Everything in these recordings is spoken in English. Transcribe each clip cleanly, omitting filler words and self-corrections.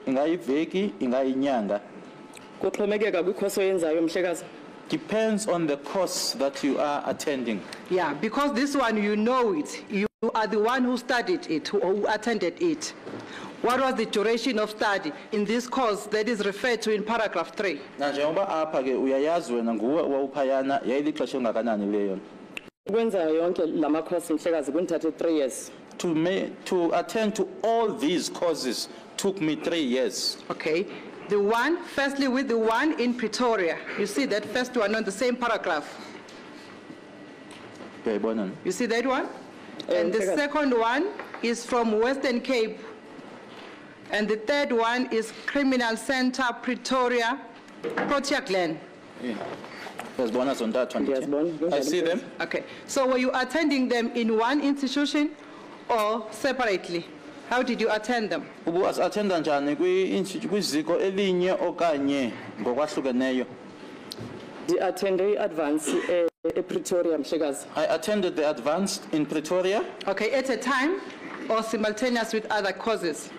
ingayiveki, ingayinyanga. Kuxhomekeka kwikhoso oyenzayo mhlekazi. Depends on the course that you are attending. Yeah, because this one you know it. You are the one who studied it, who attended it. What was the duration of study in this course that is referred to in paragraph 3? Na njengoba apha ke uyayazi wena nguwe wawuphayana yayilixesha engakanani leyo. Ukwenza yonke lama course mhlekazi kunithathe 3 years. To attend to all these courses took me 3 years. Okay. The one, firstly with the one in Pretoria. You see that first one on the same paragraph. You see that one? And the second one is from Western Cape. And the third one is Criminal Center, Pretoria, Protea Glen. There's bonus on that one. I see them. Okay. So were you attending them in one institution or separately? How did you attend them? Was attendant njani kwiziko elinye okanye ngokwahlukeneyo? The attended advance Pretoria mhlekazi. I attended the advanced in Pretoria. Okay, at a time or simultaneous with other courses?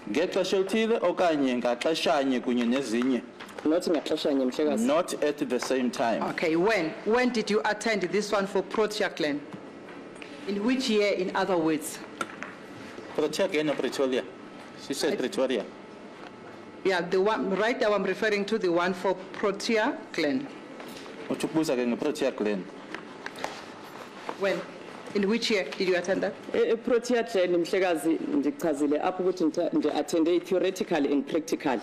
Ngexesha elithile okanye ngaxeshanye kunye nezinye. Not ngaxeshanye mhlekazi. Not at the same time. Okay, when did you attend this one for Protea Glen? In which year, in other words? Protea Glen or Pretoria? She said Pretoria. Yeah, the one right now I'm referring to the one for Protea Glen. Uchukuza ke ngeProtea Glen. When? In which year did you attend that? Protea Glen mhlekazi ndichazile apho ukuthi ndi attende theoretical and practical.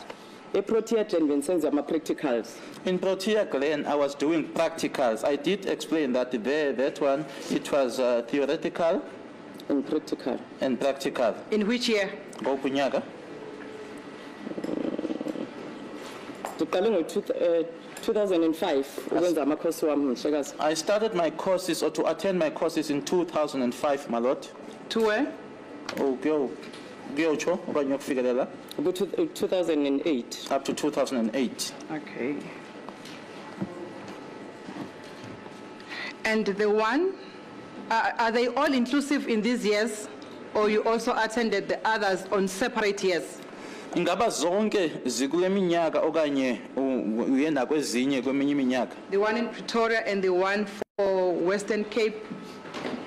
Protea Glen bensenza ama practicals. In Protea Glen I was doing practicals. I did explain that there, that one it was theoretical and practical. And practical. In which year? Ngokunyaka. Tuqale 2005 ukwenza ama course wami mhlekazi. I started my courses or to attend my courses in 2005 my lord. To where? Oh, kuyotsho okanye ukufikelela? 2008. Up to 2008. Okay. And the one, are they all inclusive in these years, or you also attended the others on separate years? Ingaba zonke zikule minyaka okanye uyenda kwezinye kweminye iminyaka? The one in Pretoria and the one for Western Cape?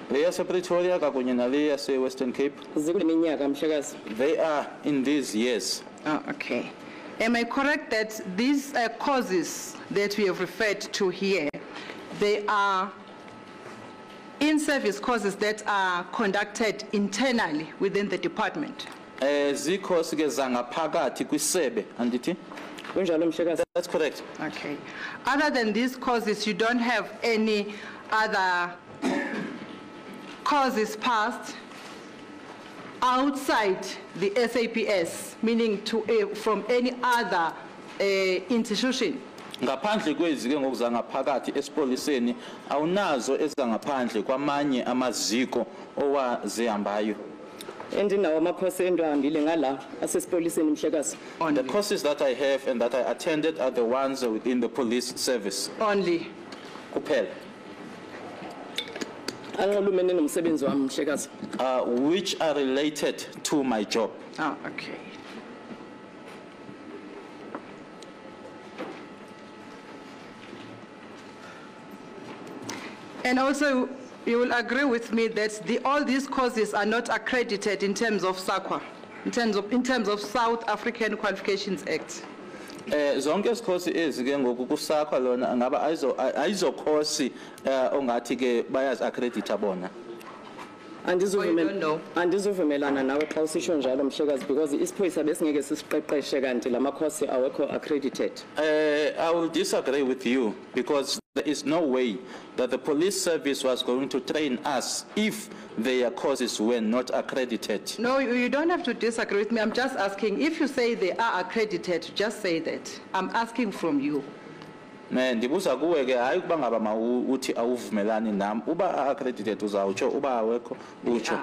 Le yase Pretoria kakunye nale yase Western Cape? Zikule minyaka mhlekazi. They are in these years. Oh, okay. Am I correct that these courses that we have referred to here, they are in-service courses that are conducted internally within the department? Zikhosi ke zangaphakathi kwisebe andithi? Kunjalo mhlekazi. That's correct. Okay. Other than these courses, you don't have any other courses passed outside the SAPS, meaning from any other institution? Ngaphandle kwezi ke ngokuzangaphakathi esipoliseni awunazo ezangaphandle kwamanye amaziko owazihambayo. And now ama course endihambile ngala asesipoliseni mhlekazi. The courses that I have and that I attended are the ones within the police service. Only. Kuphela. Anxulumene nomsebenzi wami mhlekazi. Which are related to my job. Oh, okay. And also, you will agree with me that all these courses are not accredited in terms of SAQA, in terms of South African Qualifications Act. Zonke izikhosi ezike ngoku kusakha lona ngaba ayizokhosi ongathi ke bayazi accredita bona. Andizuvumelana nawe xa usisho njalo mhlekazi because isiphoyisa besingeke sisiqeqeshe kanti lama course awekho accredited. I will disagree with you because there is no way that the police service was going to train us if their courses were not accredited. No, you don't have to disagree with me. I'm just asking, if you say they are accredited, just say that. I'm asking from you. Ndibuza kuwe ke hayi kuba ngaba mawuthi awuvumelani nami uba accredited uzawutsho uba awekho utsho.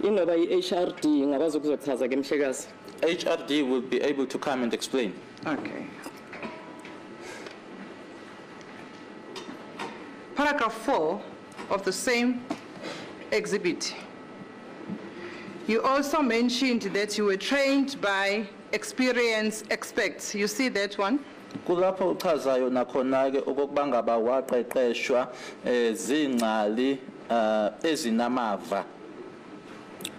Inoba iHRD ngabazo kuzochaza ke mhlekazi. HRD will be able to come and explain. Okay. Paragraph 4 of the same exhibit. You also mentioned that you were trained by experienced experts. You see that one? Kulapho uchazayo nakhona ke okokuba ngaba waqeqeshwa zingcali ezinamava.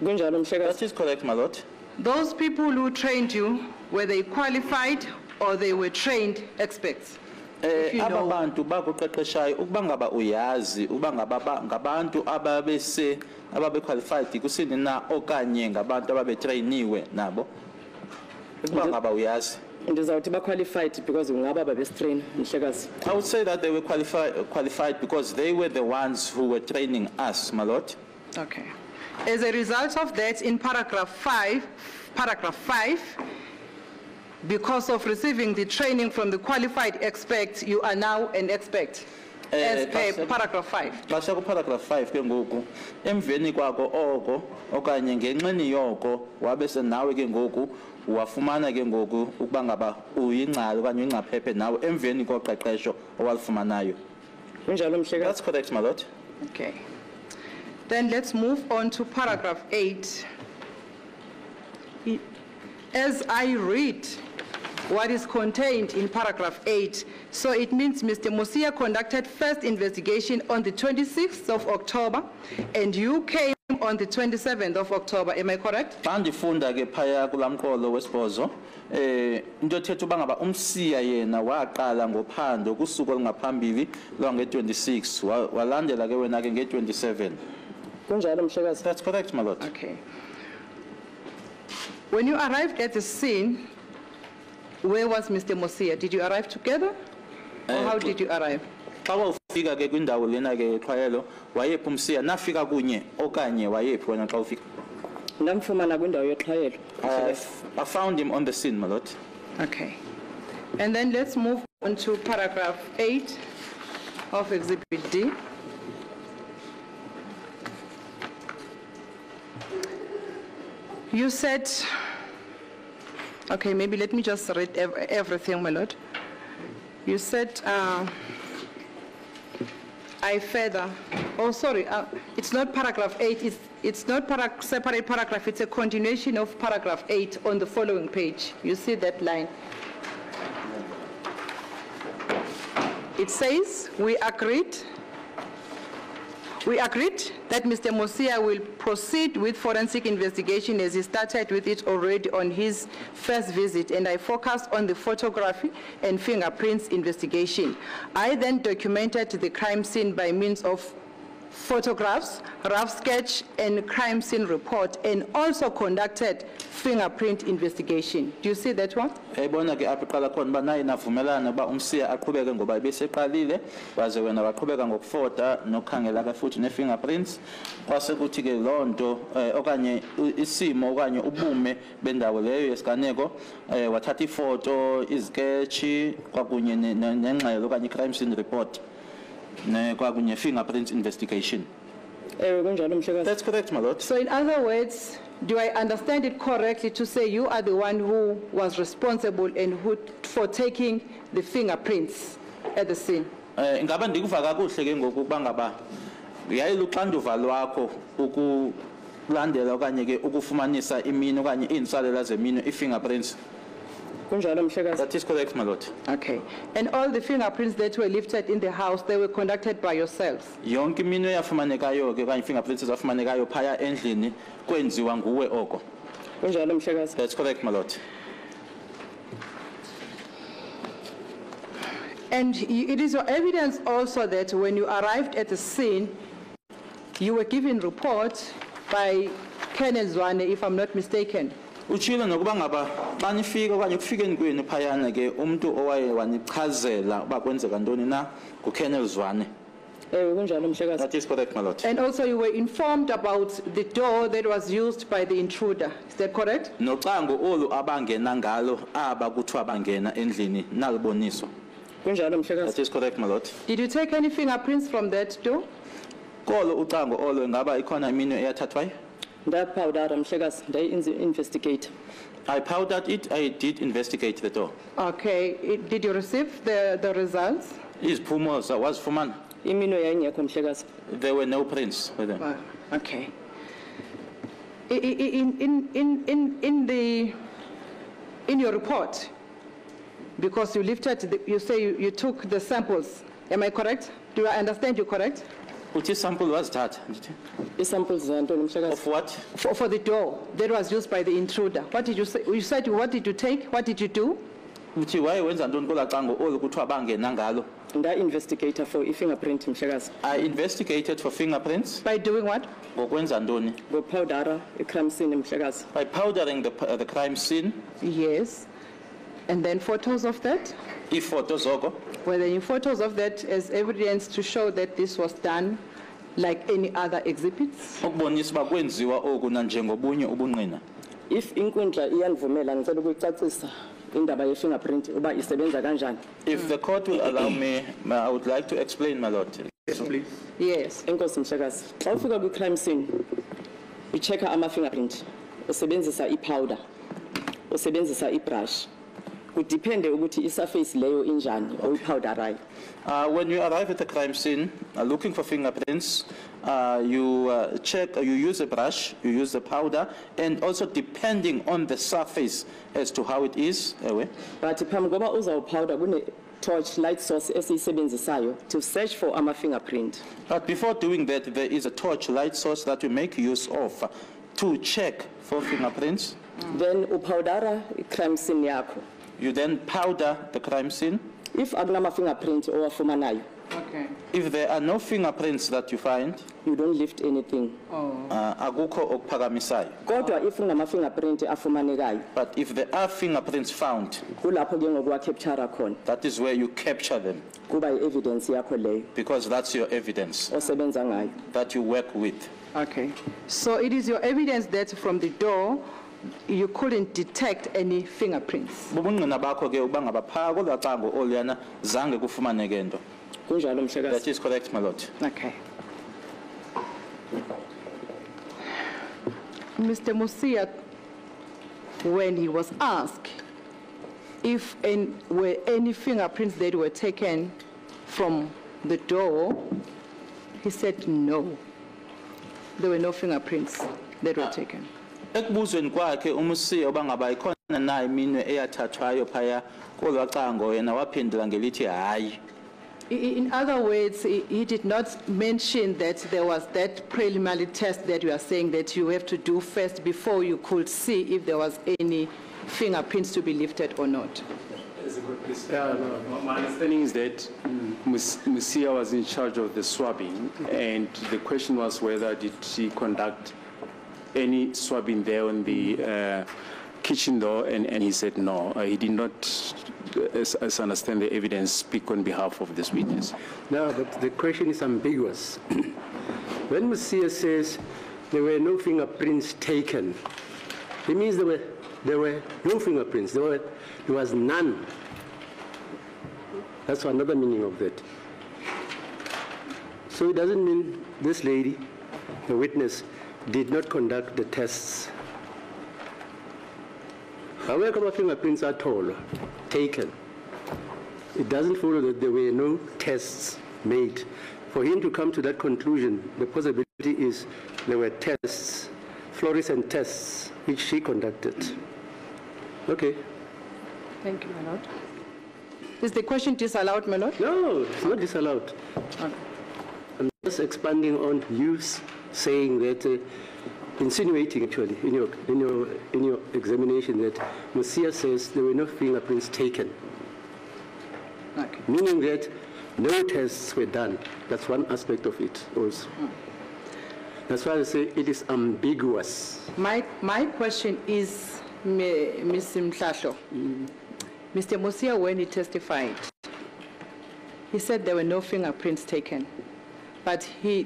Kunjalo Mhlekazi. That is correct, my lord. Those people who trained you, were they qualified or they were trained experts? If you know. Abantu bakuqeqeshayo ukuba ngaba uyazi ukuba ngaba ngabantu ababe qualified kusini na okanye ngabantu ababe trainiwe nabo. Ukuba ngaba uyazi. Ndizawuthi ba qualified because ngaba babestrain Mhlekazi. I would say that they were qualified because they were the ones who were training us, my lord. Okay. As a result of that, in paragraph 5, because of receiving the training from the qualified experts, you are now an expert. As per paragraph 5. Xa paragraph 5 ke ngoku emveni kwako oko okanye ngenxeni yoko wabe senawe ke ngoku wafumana ke ngoku ukuba ngaba uyingcali okanye uyingcaphephe nawe emveni koqeqesho owalifumanayo. Kunjalo Mhlekazi. That's correct, my lord. Okay. Then let's move on to paragraph 8. As I read what is contained in paragraph 8, so it means Mr. Mosia conducted first investigation on the 26th of October, and you came on the 27th of October, am I correct? Bandifunda ke phaya kulamqolo wesibhozo into ethetha uba ngaba umsiya yena waqala ngophando kusuku olungaphambili lwange-26 walandela ke wena ke nge-27. Kunjalo Mhlekazi. That's correct, my lord. Okay. When you arrived at the scene, where was Mr. Mosia? Did you arrive together? Or how did you arrive? Xa ufika ke kwindawo lena ke xhwayelo wayephi umsiya nafika kunye okanye wayephi wena xa ufika? Ndamfumana kwindawo yoxhayelo. I found him on the scene, my lord. Okay. And then let's move on to paragraph 8 of Exhibit D. You said, okay, maybe let me just read everything, my lord. You said, I further, oh sorry, it's not paragraph 8, it's not separate paragraph, it's a continuation of paragraph 8 on the following page. You see that line. It says, we agreed that Mr. Mosia will proceed with forensic investigation as he started with it already on his first visit, and I focused on the photography and fingerprints investigation. I then documented the crime scene by means of photographs, rough sketch, and crime scene report, and also conducted fingerprint investigation. Do you see that one? Ebona ke apho qala khona ba naye navumelana ba umsiya aqhubeke ngoba beseqalile waze wena waqhubeka ngokufota nokukhangela ke futhi ne-fingerprints kwase kuthi ke lonto okanye isimo okanye ubume bendawo leyo yesiganeko wathatha ifoto iziketshi kwakunye nengxelo okanye crime scene report ne kwakunye fingerprint investigation. That's correct, my lord. So in other words, do I understand it correctly to say you are the one who was responsible and who for taking the fingerprints at the scene? Ingaba ndikuva kakuhle ke ngokuba ngaba yayiluxanduva lwakho ukulandela okanye ke ukufumanisa imino okanye iinsalela zemino i-fingerprints. That is correct, my lord. Okay. And all the fingerprints that were lifted in the house, they were conducted by yourselves? Yonke imino yafumanekayo ke okanye fingerprints zafumanekayo phaya endlini kwenziwa nguwe oko. That's correct, my lord. And it is your evidence also that when you arrived at the scene, you were given report by Colonel Zwane, if I'm not mistaken. Uchilo nokuba ngaba banifika okanye kufikeni kwenu phayana ke umuntu owaye wanichazela uba kwenzeka ntoni na nguKolonel Zwane. That is correct, my lord. And also you were informed about the door that was used by the intruder. Is that correct? Noxango olu abangena ngalo aba kuthiwa bangena endlini naliboniswa. That is correct, my lord. Did you take any fingerprints from that door? Kolo uxango olo ingaba ikhona imino eyathathwayo? Investigate. I powdered it. I did investigate the door. Okay. Did you receive the results? Iziphumo wazifumana. Imino yayingekho Mhlekazi. There were no prints with them. Okay. In your report, because you lifted, you say you took the samples. Am I correct? Do I understand you correct? Which sample was that? Isamples zantoni Mhlekazi? Of what? For the door that was used by the intruder. What did you say? You said, what did you take? What did you do? Uthi wayenza ntoni kola xango olu kuthiwa bangena ngalo? Nda-investigator for i-fingerprint Mhlekazi. I investigated for fingerprints. By doing what? Ngokwenza ntoni? Ngopowdera i-crime scene Mhlekazi. By powdering the crime scene. Yes. And then photos of that? Ifoto zoko. Were there any photos of that as evidence to show that this was done like any other exhibits? Ukubonisa uba kwenziwa oku nanjengobunye ubungqina. If inkundla iyanivumela ngicela ukuyicacisa indaba ye-fingerprint uba isebenza kanjani. If the court will allow me, I would like to explain, my lord. Yes, please. Yes. Enkosi Mhlekazi. Xa ufika kwi-crime scene, uchecker ama-fingerprint, usebenzisa i-powder, usebenzisa i-brush. Kudepende ukuthi i-surface leyo injani oyipowderayo. When you arrive at the crime scene, looking for fingerprints, you check, you use a brush, you use the powder, and also depending on the surface as to how it is. But phambi koba uzawupowder kune-torch light source esiyisebenzisayo to search for ama-fingerprint. But before doing that, there is a torch light source that we make use of to check for fingerprints. Then upowdera i-crime scene yakho. You then powder the crime scene. If akunama-fingerprint owafumanayo, Okay. If there are no fingerprints that you find, you don't lift anything. akukho okuphakamisayo. Kodwa if unama-fingerprint afumanekayo, But if there are fingerprints found, kulapho ke ngokuwa-capture khona. that is where you capture them, Kuba i-evidence yakho leyo because that's your evidence osebenza ngayo. that you work with. Okay. So it is your evidence that from the door, you couldn't detect any fingerprints. Bubungqina bakho ke uba ngaba phaa kolaa cango oluyana zange kufumaneke nto. Kunjalo Mhlekazi. That is correct, my lord. Okay. Mr. Musia, when he was asked if were any fingerprints that were taken from the door, he said no. There were no fingerprints that were taken. Ekubuzweni kwakhe uMusiya uba ngaba ikhona na iminwe eyathathwayo phaya kolaa cango yena waphendula ngelithi hayi. In other words, he did not mention that there was that preliminary test that you are saying that you have to do first before you could see if there was any fingerprints to be lifted or not. Yeah, no, my understanding is that Musia was in charge of the swabbing, and the question was whether did she conduct any swabbing there on the kitchen door, and he said no. He did not, as I understand the evidence, speak on behalf of this witness. No, but the question is ambiguous. When Musia says there were no fingerprints taken, it means there were no fingerprints. There was none. That's another meaning of that. So it doesn't mean this lady, the witness, did not conduct the tests. However, fingerprints are taken. It doesn't follow that there were no tests made. For him to come to that conclusion, the possibility is there were tests, fluorescent tests, which she conducted. Okay. Thank you, my lord. Is the question disallowed, my lord? No, it's not disallowed. Okay. I'm just expanding on you saying that, insinuating actually in your examination that Musia says there were no fingerprints taken. Okay. Meaning that no tests were done. That's one aspect of it also. That's why I say it is ambiguous. My question is, Ms. Mhlahlo, Mr. Musia, when he testified, he said there were no fingerprints taken, but he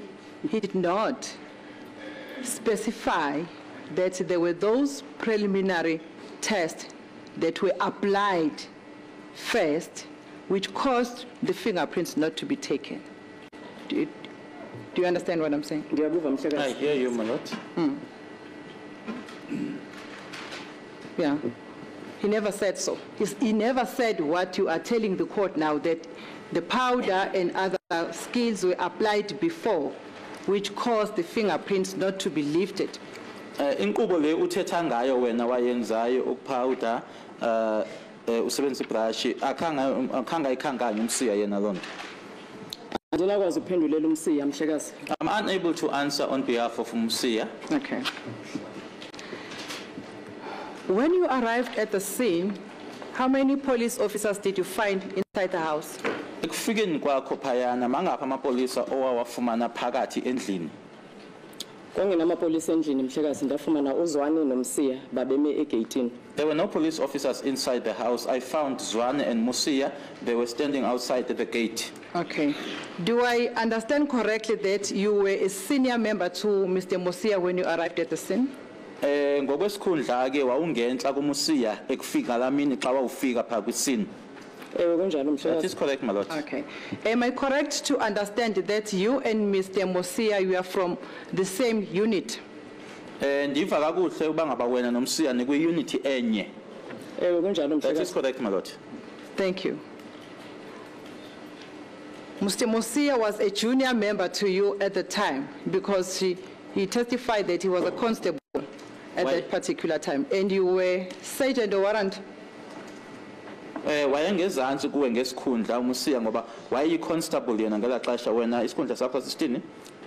did not specify that there were those preliminary tests that were applied first, which caused the fingerprints not to be taken. Do you understand what I'm saying? I hear you, my lord. Yeah. He never said so. He never said what you are telling the court now, that the powder and other skills were applied before, which caused the fingerprints not to be lifted. Inqubo le uthetha ngayo wena wayenzayo ukupowder usebenzisa ibrush akhanga ikhanganye umsiya yena lonto. Andinakwazi ukuphendulela umsiya mhlekazi. I'm unable to answer on behalf of umsiya. Okay. When you arrived at the scene, how many police officers did you find inside the house? Ekufikeni kwakho phayana mangapha amapolisa owawafumana phakathi endlini. Kwangenamapolisa endlini mhlekazi ndafumana uZwane nomsiya babeme egate. There were no police officers inside the house. I found Zwane and Musia. They were standing outside the gate. Okay. Do I understand correctly that you were a senior member to Mr. Musia when you arrived at the scene? Ngokwesikhundla ke wawungenhla kuMusia ekufika lamini xa wawufika pha kwiscene. Kunjalo mhlekazi. That is correct, my lord. Okay. Am I correct to understand that you and Mr. Musia, you are from the same unit? Ndiva kakuhle uba ngaba wena noMusia nikwi-unity enye. Kunjalo That is mhlekazi. correct, my lord. Thank you. Mr. Musia was a junior member to you at the time because he testified that he was a constable at Why? that particular time, and you were sergeant or warrant. Wayengezantsi kuwe ngesikhundla uMusia ngoba wayeyi-constable yena ngela xesha wena isikhundla sakho sisithini?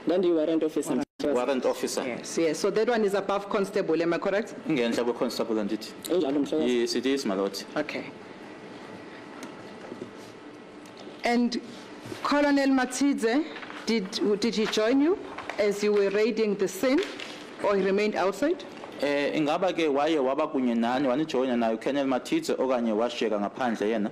Ndandiyi-warrant officer mhlekazi. Warrant officer. Yes. So that one is above constable, am I correct? Ingenhla kwe-constable andithi. Kunjalo mhlekazi. Yes, it is, my lord. Okay. And Colonel Matidze, did he join you as you were raiding the scene, or he remained outside? Ingaba ke waye waba kunye nani wanijoyina nayo Colonel Matidze okanye washiyeka ngaphandle yena?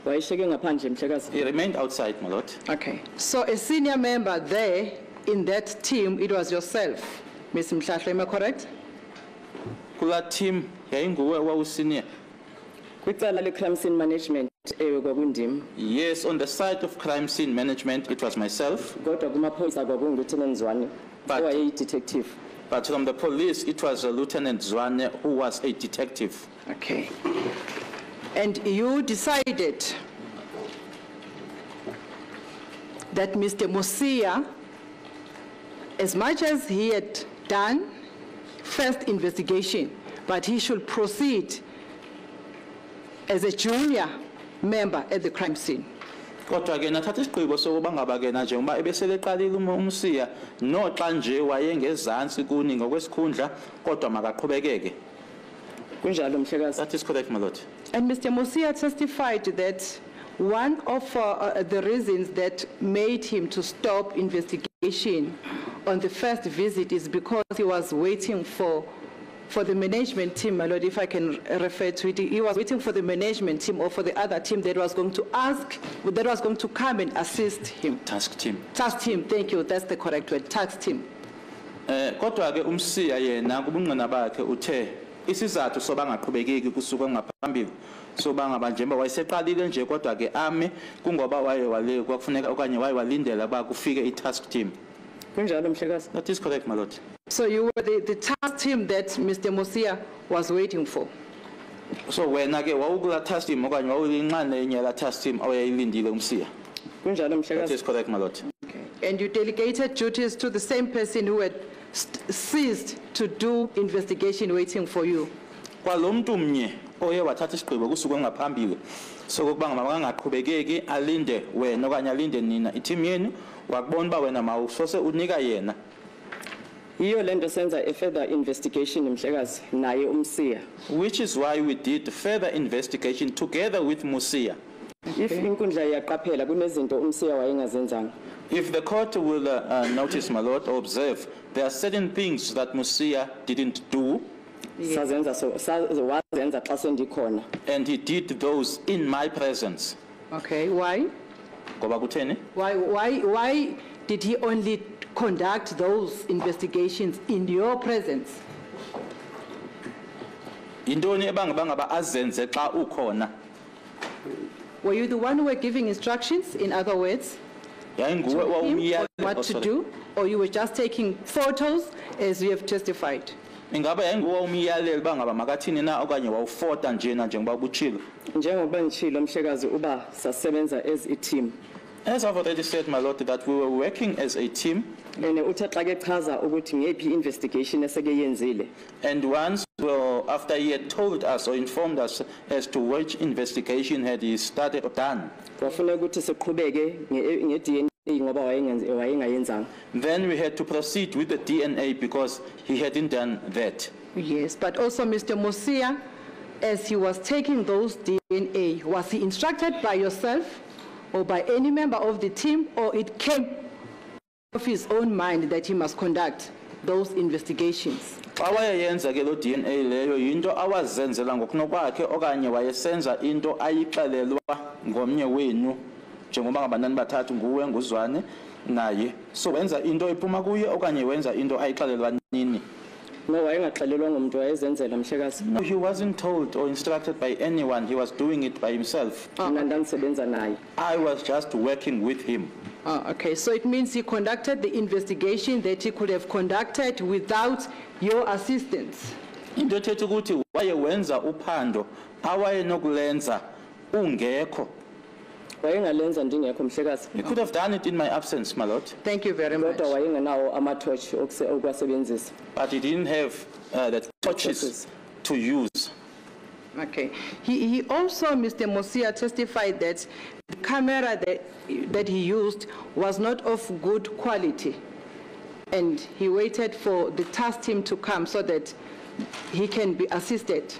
Wayeshiyeke ngaphandle mhlekazi. He remained outside, my lord. Okay. So a senior member there in that team, it was yourself, Ms. Mhlahlo, am I correct? Kula team yayinguwe owawusenior. Kwicala le-crime scene management kwakundim. Yes, on the side of crime scene management, it was myself. Kodwa kumaphoyisa kwakungu-Lieutenant Zwane But- owayeyi-detective. But from the police, it was Lieutenant Zwane who was a detective. Okay. And you decided that Mr. Musia, as much as he had done first investigation, but he should proceed as a junior member at the crime scene. Kodwa ke nathatha isigqibo sokuba ngaba ke na njengoba ebeseleqalile uMusia noxa nje wayengezantsi kuni ngokwesikhundla kodwa makaqhubekeke. Kunjalo mhlekazi. That is correct, my lord. And Mr. Musia testified that one of the reasons that made him to stop investigation on the first visit is because he was waiting for the management team, my lord, if I can refer to it. He was waiting for the management team or for the other team that was going to come and assist him. Task team. Task team, thank you, that's the correct word, task team. Kodwa ke uMusia yena kubungqina bakhe uthe isizathu soba ngaqhubekeki kusuka ngaphambili soba ngaba njengoba wayeseqalile nje kodwa ke ame kungoba wale kwakufuneka okanye walindela ba kufike i-task team. Kunjalo mhlekazi. That is correct, my lord. So you were the task team that Mr. Musia was waiting for. So wena ke wawukula task team okanye wawulinqane enye la task team awayilindile uMusia. Kunjalo That mhlekazi. is correct, my lord. Okay. And you delegated duties to the same person who had ceased to do investigation waiting for you. Kwalomuntu mnye oye wathatha isigqibo kusuka ngaphambili sokuba ngangaqhubekeki alinde wena okanye alinde nina i-team yenu wakubona ba wena mawusose unika yena. Iyo lento senza a further investigation mhlekazi naye uMsiya. Which is why we did further investigation together with Musia. If inkundla iyaqaphela kunezinto uMsiya wayengazenzanga. If the court will notice, my lord, or observe, there are certain things that Musia didn't do, Sazenza so wazenza xa sendikhona. and he did those in my presence. Okay, why? Ngoba kutheni? Why did he only conduct those investigations in your presence? Intoni ebangaba azenze xa ukhona? Were you the one who were giving instructions, in other words, Yayinguwe to him owawumyale- on what oh, to sorry. do, or you were just taking photos as you have testified? Ingaba yayinguwe owawumyaleli bangaba makathini na okanye wawufota njena njengoba kuchilo. Njengoba ngitshilo mhlekazi uba sasebenza as a team. As I've already said, my lord, that we were working as a team, And uthe xa ke chaza ukuthi ngeyiphi investigation eseke yenzile. and once, well, after he had told us or informed us as to which investigation had he started or done, Kwafuna ukuthi siqhubeke nge-DNA ngoba wayengayenzanga. then we had to proceed with the DNA because he hadn't done that. Yes, but also Mr. Musia, as he was taking those DNA, was he instructed by yourself or by any member of the team, or it came of his own mind that he must conduct those investigations? Xa wayeyenza ke lo DNA leyo yinto awazenzela ngokunokwakhe okanye wayesenza into ayixelelwa ngomnye wenu njengoba ngabantu bathathu nguwe nguzwane naye, so wenza into ephuma kuye okanye wenza into ayixelelwa nini? No, wayengaxelelwa ngumuntu wayezenzela mhlekazi. No, he wasn't told or instructed by anyone. He was doing it by himself. Mina ndandisebenza naye. I was just working with him. Oh, okay, so it means he conducted the investigation that he could have conducted without your assistance. Into ethetha ukuthi wayewenza uphando awayenokulenza ungekho. Wayengalenza ndingekho mhlekazi. He could have done it in my absence, my lord, Thank you very much. Kodwa wayengenawo amatorch okwasebenzisa. but he didn't have the torches to use. Okay. He also, Mr. Musia, testified that the camera that he used was not of good quality. And he waited for the task team to come so that he can be assisted.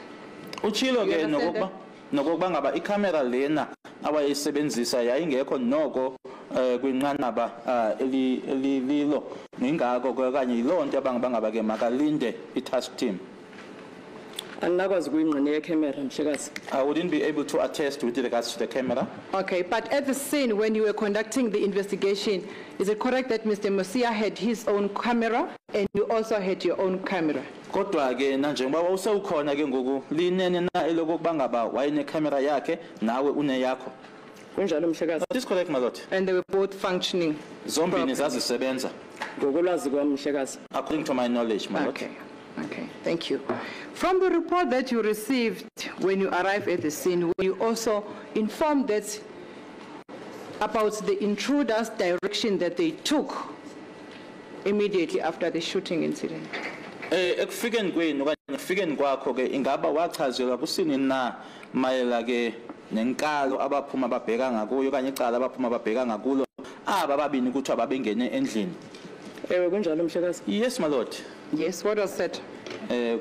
Uchilo ke understand nokokuba ngaba ikamera lena awayisebenzisa yayingekho noko kwinqanaba elililo ngingako okanye yilonto abangaba ke makalinde i-task team. Andinakwazi ukuyingqina yekhamera mhlekazi. I wouldn't be able to attest with regards to the camera. Okay, but at the scene when you were conducting the investigation, is it correct that Mr. Musia had his own camera and you also had your own camera? Kodwa ke na njengoba usewukhona ke ngoku linene na elokuba ngaba wayene camera yakhe nawe une yakho. Kunjalo mhlekazi. That is correct, my lord. And they were both functioning. Zombini zazisebenza Ngokolwazi kwami mhlekazi. according to my knowledge, my lord. Okay, okay, thank you. From the report that you received when you arrived at the scene, were you also informed that about the intruders' direction that they took immediately after the shooting incident? Ekufikeni kwenu okanye ekufikeni kwakho ke ingaba wachazelwa kusini na mayela ke nenkalo abaphuma babheka ngakuyo okanye icala abaphuma babheka ngakulo aba babini ukuthi ababengene endlini? Ewe kunjalo mhlekazi. Yes, my lord. Yes, what was said?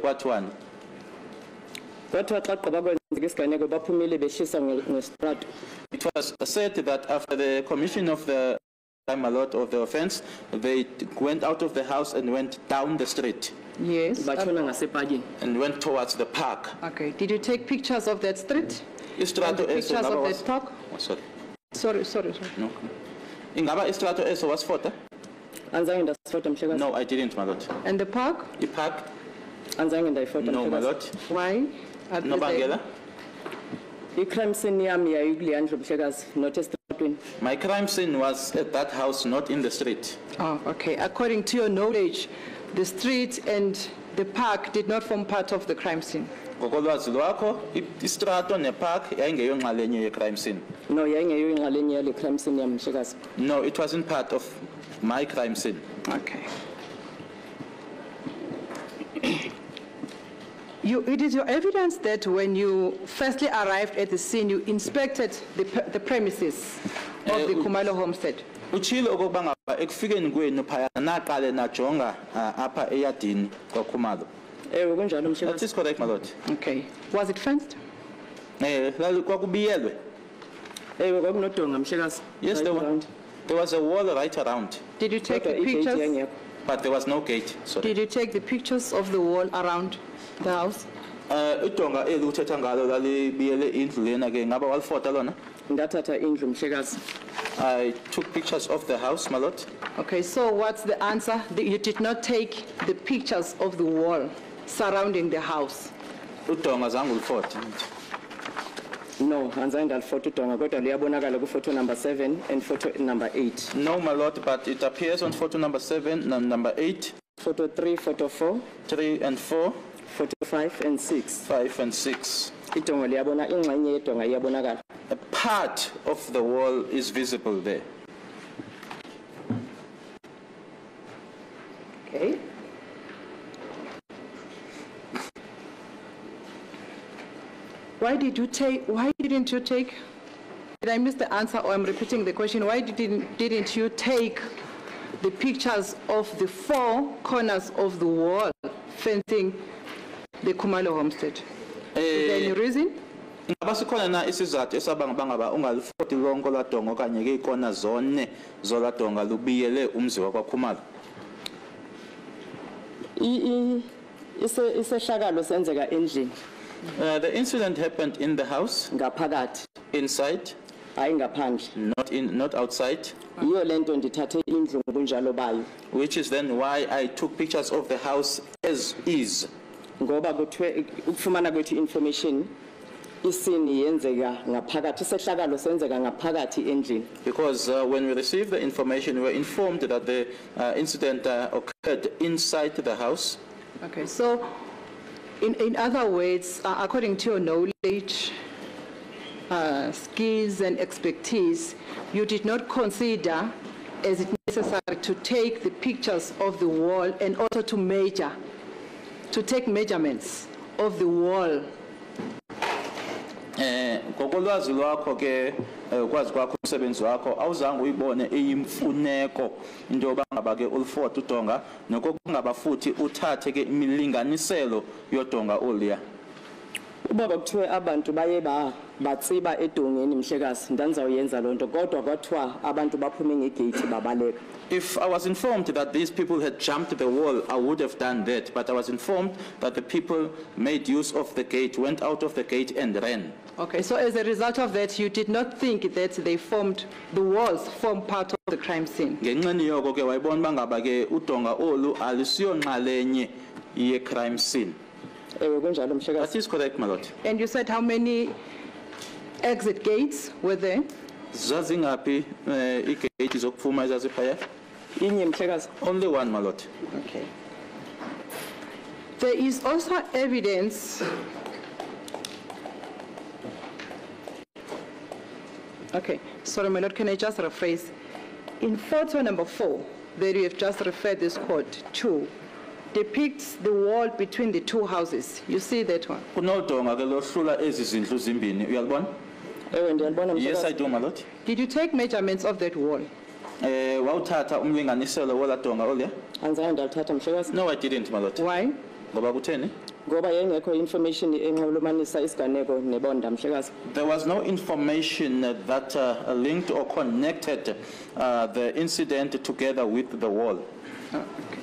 Kwathiwani? Kwathiwa xa gqiba kwenzeka isiganeko baphumile beshisa ngestrato. It was said that after the commission of the my lord of the offense, they went out of the house and went down the street Yes. Batshona ngasepakini. and went towards the park. Okay, did you take pictures of that street? And Istrato the eso pictures ngaba of was that park? sorry. Sorry. No. Ingaba istrato eso was fota? Anzange ndasifota mhlekazi. No, I didn't, my lord. And the park? The park? Anzange ndayifota No, my mhlekazi. lord. Why? Are No they- bangela? I-crime scene yami yayikuleya ndlu mhlekazi not estratweni. My crime scene was at that house, not in the street. Oh, okay. According to your knowledge, the street and the park did not form part of the crime scene. Ngokolwazi lwakho, istrato nepark yayingeyonxalenye ye-crime scene. No yayingeyo ingxalenye yale crime scene yami mhlekazi. No, it wasn't part of my crime scene. Okay. It is your evidence that when you firstly arrived at the scene, you inspected the premises of the Khumalo homestead. Uchilo okokuba ngaba ekufikeni kwenu phaya naqale najonga apha eyadini kwaKhumalo. Ewe kunjalo That mhlekazi. is correct, my lord. Okay. Was it fenced? Kwakubiyelwe. Ewe kwakunodonga mhlekazi. Yes, there was a wall right around, Did you take Kodwa the igate pictures? yangekho. but there was no gate. Sorry. Did you take the pictures of the wall around the house? Udonga eli uthetha ngalo lalibiyele indlu lena ke ngaba walifota lona? Ndathatha indlu mhlekazi. I took pictures of the house, my lord. Okay, so what's the answer? You did not take the pictures of the wall surrounding the house. Udonga zange ulifota. No, anzange ndalifota udonga kodwa liyabonakala ku-photo number 7 and photo number 8. No, my lord, but it appears on photo number 7 and number 8, Photo 3, photo 4, 3 and 4, photo 5 and 6. 5 and 6. Idonga liyabona ingxenye yedonga iyabonakala. A part of the wall is visible there. Why didn't you take, did I miss the answer or I'm repeating the question? Why didn't you take the pictures of the four corners of the wall fencing the Khumalo homestead? Is there any reason? Ngaba sikhona na isizathu esabanga bangaba ungalifoti lonke ladonga okanye ke ikona zone zoladonga lubiyele umzi wakwaKhumalo? Isehlakalo senzeka endlini The incident happened in the house, ngaphakathi inside, hayi ngaphandle, not outside, yiyo lento ndithathe indlu ngobunjalo bayo, which is then why I took pictures of the house as is. ngoba kuthiwe ukufumana kwethu information isini yenzeka ngaphakathi, isehlakalo senzeka ngaphakathi endlini. Because when we received the information, we were informed that the incident occurred inside the house. Okay, so in other words, according to your knowledge, skills and expertise, you did not consider as it necessary to take the pictures of the wall and also to take measurements of the wall. Ngokolwazi lwakho ke ukwazi kwakho umsebenzi wakho awuzange uyibone eyimfuneko into yoba ngaba ke ulifota udonga nokungaba futhi uthathe ke imilinganiselo yodonga oluya. Ubaba kuthiwe abantu baye batsiba edongeni Mhlekazi, ndanizawuyenza lonto kodwa kwathiwa abantu baphume ngegate babaleka. If I was informed that these people had jumped the wall, I would have done that. But I was informed that the people made use of the gate, went out of the gate and ran. Okay, so as a result of that, you did not think that the walls formed part of the crime scene? Ngenxeni yoko ke wayibona bangaba ke udonga olu alisiyo nxalenye ye crime scene. Ewe kunjalo Mhlekazi. That is correct, my lord. And you said how many exit gates were there? Zazingaphi igate zokuphuma ezaziphaya? Inye Mhlekazi. Only one, my lord. Okay. There is also evidence. Okay, sorry, my lord, can I just rephrase? In photo number 4, that you have just referred this court to, depicts the wall between the two houses. You see that one? Kunodonga ke lohlula ezi zindlu zimbini, uyalibona? Ewe ndiyalibona Mhlekazi. Yes, I do, my lord. Did you take measurements of that wall? Wawuthatha umlinganiselo woladonga oluya? Anzange ndalithatha Mhlekazi. No, I didn't, my lord. Why? Ngoba kutheni? Ngoba yengekho information enxulumanisa isiganeko nebonda Mhlekazi. There was no information that linked or connected the incident together with the wall.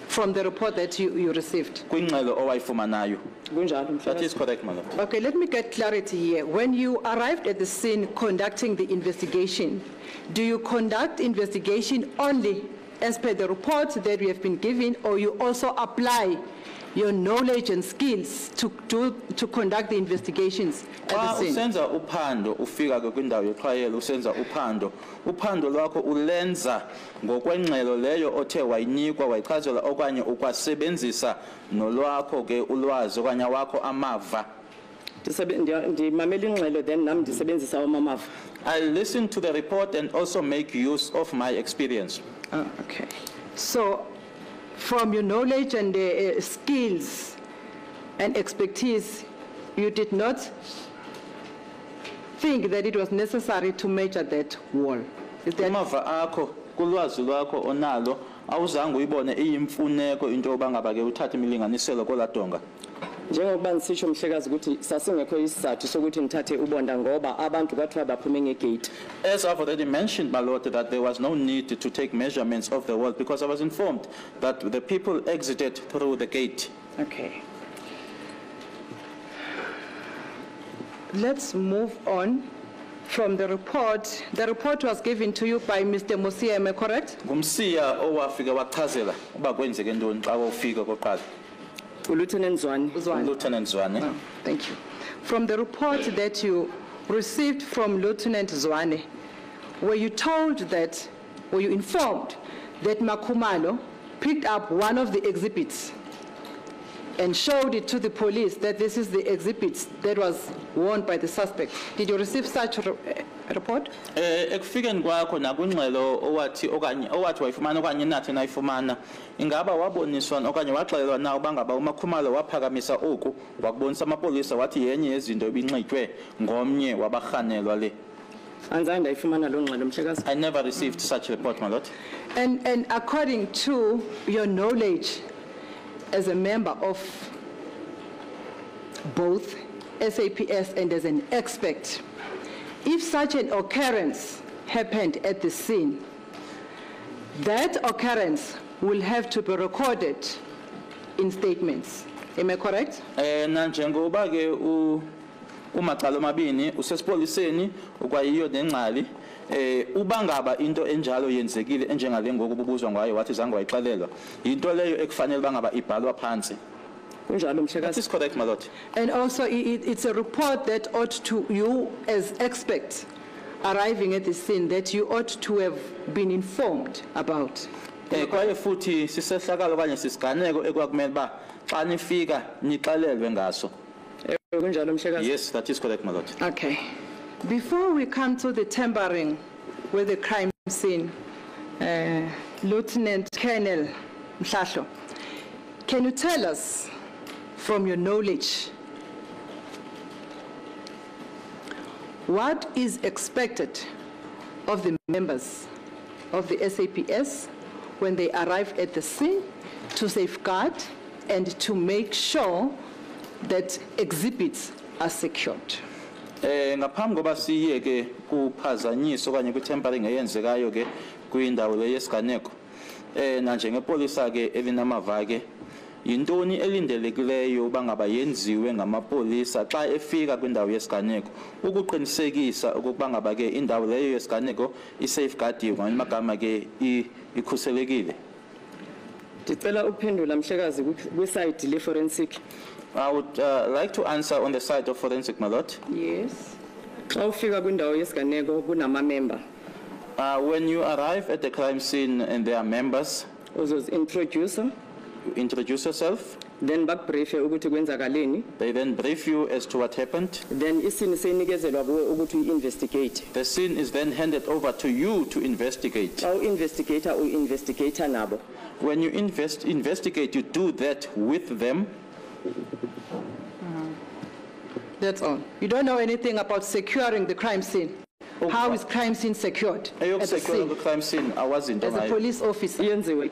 From the report that you received? Kwingxelo owayifumanayo. Kunjalo That is Mhlekazi. correct, my lord. Okay, let me get clarity here. When you arrived at the scene conducting the investigation, do you conduct investigation only as per the report that we have been given, or you also apply your knowledge and skills to conduct the investigations at the scene? Usenza uphando ufika ke kwindawo yoxhayelo usenza uphando lwakho ulenza ngokwengxelo leyo othe wayinikwa wayichazelwa okanye ukwasebenzisa nolwakho ke ulwazi okanye wakho amava. Ndimamela ingxelo then nami ndisebenzisa amamava. I listen to the report and also make use of my experience. Okay. So, from your knowledge and skills and expertise, you did not think that it was necessary to measure that wall. Is that Amava akho kulwazi lwakho onalo awuzange uyibone iyimfuneko into yoba ngaba ke uthathe imilinganiselo koladonga? Njengokuba nisisho Mhlekazi ukuthi sasingekho isizathu sokuthi ngithathe ubonda ngoba abantu kwathiwa baphume ngegate. As I've already mentioned, my lord, that there was no need to take measurements of the wall because I was informed that the people exited through the gate. okay? Let's move on from the report. The report was given to you by Mr. Musia, am I correct? Ngumsiya owafika wachazela uba kwenzeke ntoni xa ufika koqala. Lieutenant Zwane. Lieutenant Zwane. Oh, thank you. From the report that you received from Lieutenant Zwane, were you informed that Makhumalo picked up one of the exhibits and showed it to the police that this is the exhibit that was worn by the suspect? Did you receive such report? Ekufikeni kwakho nakwingxelo owathi wayifumana okanye nathi nayifumana ingaba waboniswa okanye waxelelwa na uba ngaba uMakhumalo waphakamisa oku wakubonisa amapolisa wathi yenye yezinto ebinxitywe ngomnye wabarhanelwa le. Anzange ndayifumana loo ngxelo Mhlekazi. I never received such a report, my lord. And according to your knowledge as a member of both SAPS and as an expert, if such an occurrence happened at the scene, that occurrence will have to be recorded in statements. Am I correct? Na njengoba ke umacala omabini usesipoliseni ukwayiyo nengxali uba ngaba into enjalo yenzekile enjengale ngoku bubuzwa ngayo wathi zange wayixelelwa into leyo ekufanele uba ngaba ibhalwa phansi. Kunjalo That Mhlekazi. is correct, my lord. And also, it's a report that ought to, you as experts arriving at the scene, that you ought to have been informed about. Kwaye futhi sisehlakalo okanye sisiganeko ekwakumele uba xa nifika nixelelwe ngaso. Kunjalo Mhlekazi. Yes, that is correct, my lord. Okay. Before we come to the tampering with the crime scene, Lieutenant Colonel Mshololo, can you tell us, from your knowledge, what is expected of the members of the SAPS when they arrive at the scene to safeguard and to make sure that exhibits are secured? Ngaphambi koba siye ke kuphazanyiso okanye kwi-tempering eyenzekayo ke kwindawo le yesiganeko na njengepolisa ke elinamava ke yintoni elindelekileyo uba ngaba yenziwe ngamapolisa xa efika kwindawo yesiganeko ukuqinisekisa ukuba ngaba ke indawo leyo yesiganeko i-safeguardiwe ngamanye amagama ke ikhuselekile? Ndicela ukuphendula Mhlekazi kwi-side le-forensic. I would like to answer on the side of forensic, my lord. Yes. Xa ufika kwindawo yesiganeko kunama-member. When you arrive at the crime scene and there are members, Uzozi-introduce, you introduce yourself, then bakubriefe ukuthi kwenzakaleni, they then brief you as to what happened. then isini seyinikezelwa kuwe ukuthi uyi-investigate. The scene is then handed over to you to investigate. Xa u-investigator uyi-investigator nabo. When you investigate, you do that with them. That's all. You don't know anything about securing the crime scene? How is crime scene secured at the Secure scene the crime scene, I wasn't. as a police officer? Yenziwe.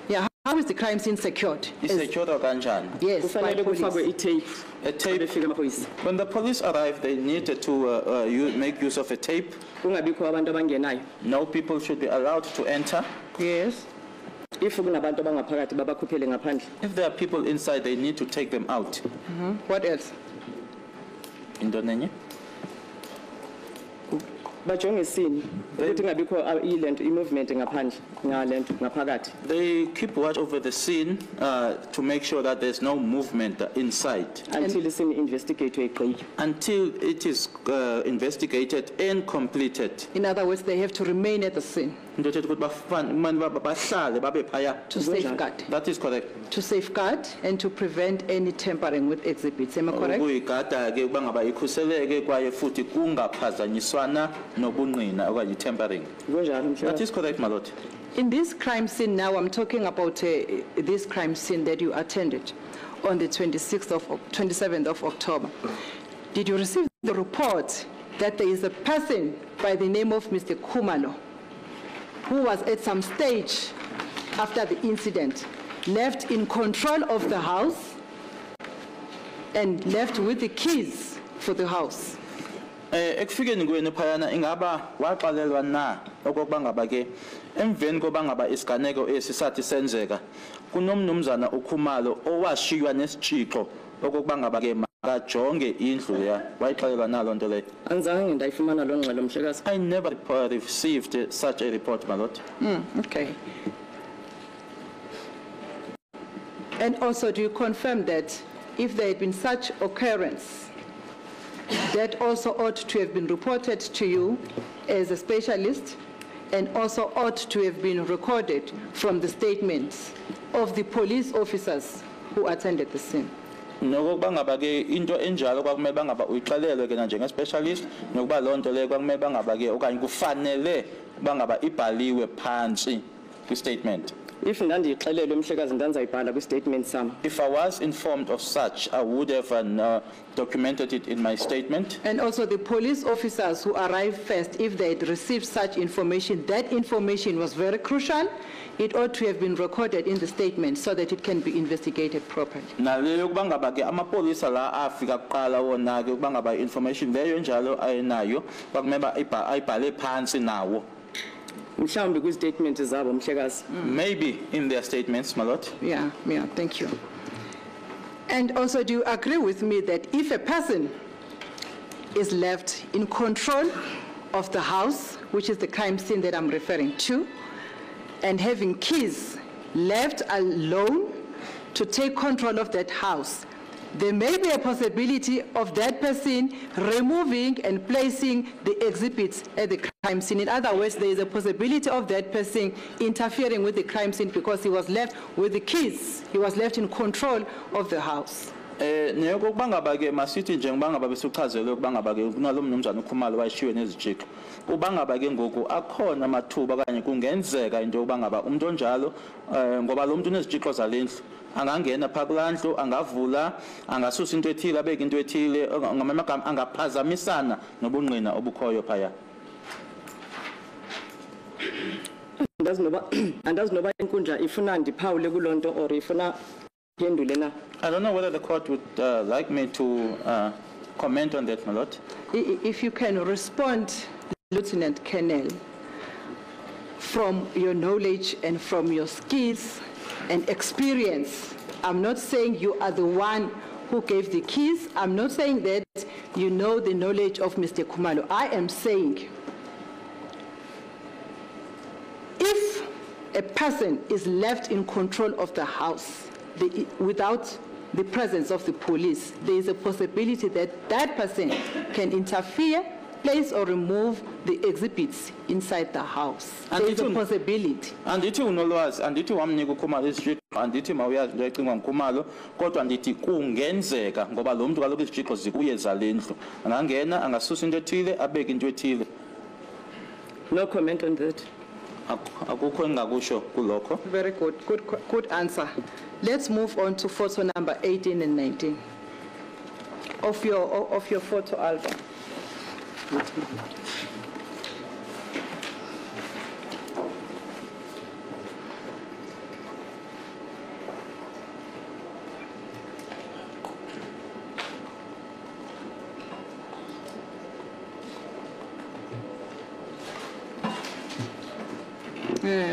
Yeah, how is the crime scene secured? Is secured kanjani? Yes, by Kufanele kufakwe police. i-tape. A tape. Befika amaphoyisa. When the police arrived, they needed to make use of a tape. Kungabikho abantu abangenayo. No people should be allowed to enter. Yes. If kunabantu abangaphakathi babakhuphele ngaphandle. If there are people inside, they need to take them out. What else? Into nenye? Bajonge isini ukuthi ngabikho ilento i-movement ngaphandle ngalento ngaphakathi. They keep watch over the scene to make sure that there's no movement inside Until isini investigate igqitywe. until it is investigated and completed. In other words, they have to remain at the scene Into ethetha ukuthi bahlale babe phaya. to safeguard. That is correct. To safeguard and to prevent any tampering with exhibits. Am I correct? Ukuyigada ke uba ngaba ikhuseleke kwaye futhi kungaphazanyiswana nobungqina okanye tempering. Kunjalo That Mhlekazi. is correct, my lord. In this crime scene now, I'm talking about this crime scene that you attended on the 27th of October. Did you receive the report that there is a person by the name of Mr. Khumalo who was at some stage after the incident left in control of the house and left with the keys for the house? Ekufikeni kwenu phayana ingaba waxalelwa na okokuba ngaba ke emveni koba ngaba isiganeko esisathi senzeka kunomnumzana uKhumalo owashiywa nesitshixo okokuba ngaba ke makajonge indlu ya wayixalelwa na lonto leyo? Anzange ndayifumana loo ngxelo Mhlekazi. I never received such a report, my lord. Okay. And also, do you confirm that if there had been such occurrence, that also ought to have been reported to you as a specialist and also ought to have been recorded from the statements of the police officers who attended the scene? Nokuba ngaba ke into enjalo kwakumele bangaba uyixelelwe ke njenge specialist nokuba lonto le kwakumele bangaba ke okanye kufanele bangaba ibhaliwe phansi kwi statement. If ndandiyixelelwe Mhlekazi ndanzayibhala kwi statement sam. If I was informed of such, I would have documented it in my statement. And also the police officers who arrived first, if they had received such information, that information was very crucial. It ought to have been recorded in the statement so that it can be investigated properly. Na leyo kuba ngaba ke amapolisa la afika kuqala wona ke kuba ngaba information leyo njalo ayinayo kwakumele ayibhale phansi nawo. Mhlawumbe kwi statement zabo Mhlekazi. Maybe in their statements, my lord. Yeah, thank you. And also, do you agree with me that if a person is left in control of the house, which is the crime scene that I'm referring to, and having keys left alone to take control of that house, there may be a possibility of that person removing and placing the exhibits at the crime scene. In other words, there is a possibility of that person interfering with the crime scene because he was left with the keys. He was left in control of the house. Neyokuba ngaba ke masithi njengoba ngaba besuchazele ukuba ngaba ke kunalo mnumzana uKhumalo wayishiwe nezijiko. Uba ngaba ke ngoku akhona amathuba kanye kungenzeka into yokuba ngaba umuntu onjalo ngoba lo muntu unezijiko zalendlu angangena phakathi landlu angavula angasusa into ethile abeke into ethile ngamagama angaphazamisana nobungqina obukhoyo phaya. Andazi noba inkundla ifuna ndiphawule kulonto or ifuna phendule na. I don't know whether the court would like me to comment on that, my lord. If you can respond, Lieutenant Colonel, from your knowledge and from your skills and experience. I'm not saying you are the one who gave the keys. I'm not saying that you know the knowledge of Mr. Khumalo. I am saying if a person is left in control of the house without the presence of the police, there is a possibility that that person can interfere, place or remove the exhibits inside the house. There is a possibility. Andithi unolwazi, andithi wamnika uKhumalo isijiko, andithi mawuyazi into ecingwa nguKhumalo, kodwa andithi kungenzeka ngoba lo muntu kaloku izijiko zikuye zalendlu. Angangena angasusa into ethile abeke into ethile. No comment on that. Akukho engakusho kulokho. Very good answer. Let's move on to photo number 18 and 19 of your photo album.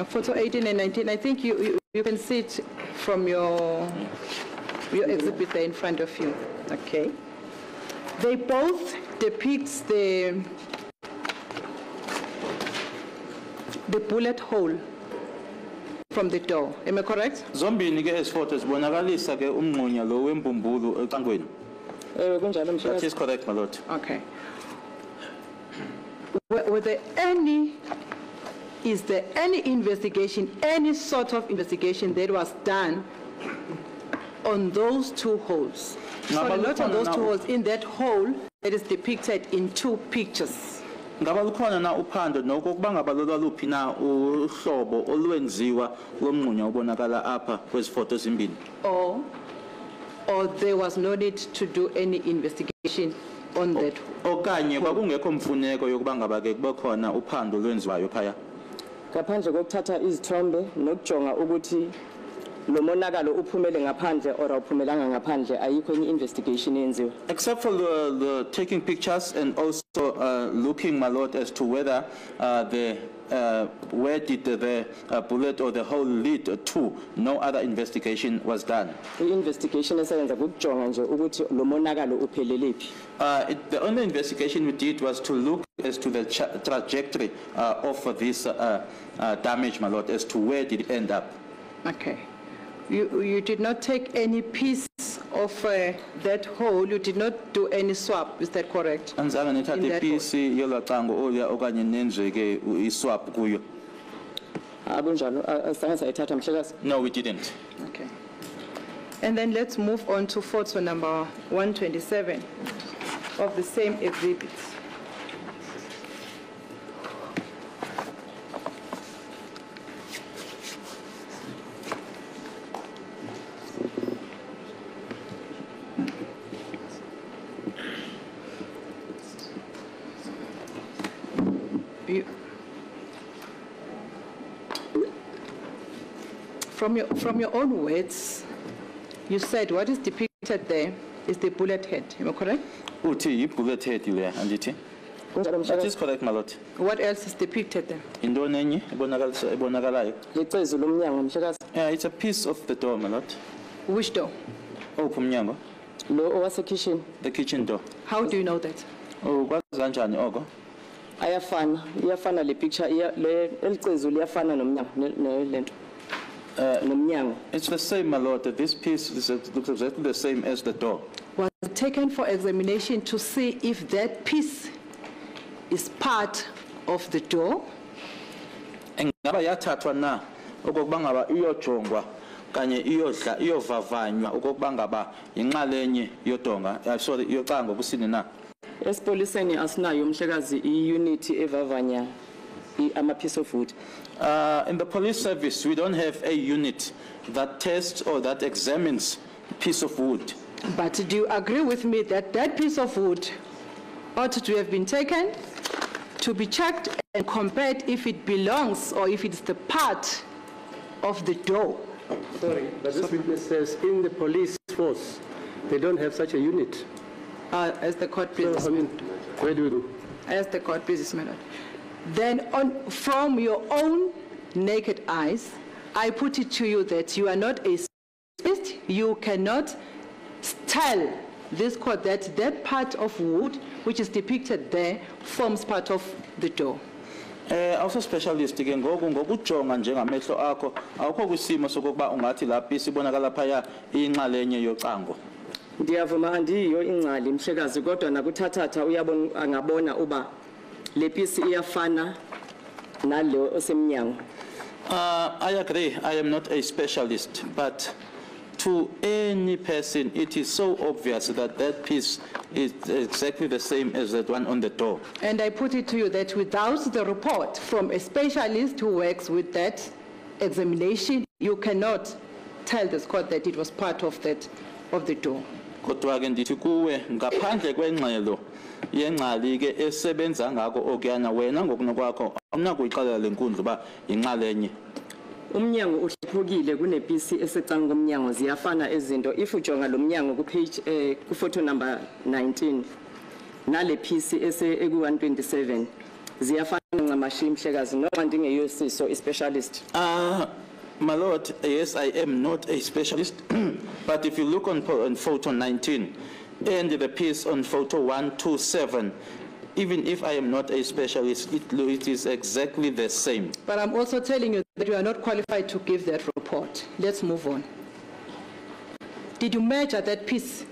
Photo 18 and 19, I think you can see it from your exhibit there in front of you. Okay. They both depict the bullet hole from the door. Am I correct? Zombini ke eziphoto zibonakalisa ke umnqunya lo wembumbulu ecangweni. Kunjalo Mhlekazi. That is correct, my lord. Okay. Is there any investigation, any sort of investigation that was done on those two holes? Sorry, not on those two holes, in that hole that is depicted in two pictures. Ngaba lukhona na uphando nokuba ngaba lolwaluphi na uhlobo olwenziwa lomnqunya obonakala apha kwezifoto ezimbini. Or there was no need to do any investigation on that. Okanye kwakungekho mfuneko yokuba ngaba ke kube khona uphando lwenziwayo phaya. Ngaphandle kokuthatha izithombe nokujonga ukuthi lo monakalo uphumele ngaphandle or awuphumelanga ngaphandle ayikho enye investigation yenziwe. Except for the taking pictures and also looking, my lord, as to whether where did the bullet or the hole lead to, no other investigation was done. I-investigation esayenza kukujonga nje ukuthi lo monakalo uphelele phi. The only investigation we did was to look as to the trajectory of this damage, my lord, as to where did it end up. Okay. You did not take any piece of that hole. You did not do any swap. Is that correct? Anzange nithathe piece yolacango olya okanye nenzeke iswap kuyo. Akunjalo, asizange sayithatha Mhlekazi. No, we didn't. Okay. And then let's move on to photo number 127 of the same exhibit. From your own words, you said what is depicted there is the bullet head. Am I correct? Uthi bullet head ile andithi. That is correct, my lord. What else is depicted there? Intoni enye ebonakalayo? Licezu lomnyango mhlekazi. Yeah, it's a piece of the door, my lord. Which door? Ophi umnyango? Lo owase kitchen The kitchen door. How do you know that? Oh, kwazi kanjani oko? iyafana le picture le elicezu liyafana nomnyango lento. Nomnyango. It's the same, my lord. That this piece looks exactly the same as the door. Was it taken for examination to see if that piece is part of the door? Engaba yathathwa na okokuba ngaba iyojongwa kanye iyovavanywa okokuba ngaba inxalenye yodonga sorry yocango kusini na. Esipoliseni asinayo mhlekazi i-unit evavanya ama piece of wood. In the police service, we don't have a unit that tests or that examines piece of wood. But do you agree with me that that piece of wood ought to have been taken to be checked and compared if it belongs or if it's the part of the door? Sorry, but this witness says in the police force, they don't have such a unit. As the court So, pleases. I mean, where do we go? As the court pleases, my lord. Then from your own naked eyes, I put it to you that you are not a specialist. You cannot tell this court that that part of wood, which is depicted there, forms part of the door. Also specialist ke ngokujonga njengamehlo akho awukho kwisimo sokuba ungathi lapha isibonakala phaya inxalenye yocango. Ndiyavuma andiyo ingcali mhlekazi kodwa nakuthathatha uyabona angabona uba le piece iyafana nalo osemnyango. I agree, I am not a specialist, but to any person, it is so obvious that that piece is exactly the same as that one on the door. And I put it to you that without the report from a specialist who works with that examination, you cannot tell this court that it was part of that, of the door. Kodwa ke ndithi kuwe ngaphandle kwengxelo yengcali ke esebenza ngako okuyana wena ngokunokwakho awunakuyixelela lenkundla uba inxalenye. Umnyango uhluphukile kunepiece esecanga komnyango ziyafana ezinto if ujonga lo mnyango ku page ku photo number 19 nale piece ese eku 127 ziyafana ncamashi mhlekazi noma ndingeyosiso specialist. My lord, yes, I am not a specialist, but if you look on photo 19 and the piece on photo 127, even if I am not a specialist, it is exactly the same. But I'm also telling you that you are not qualified to give that report. Let's move on. Did you measure that piece,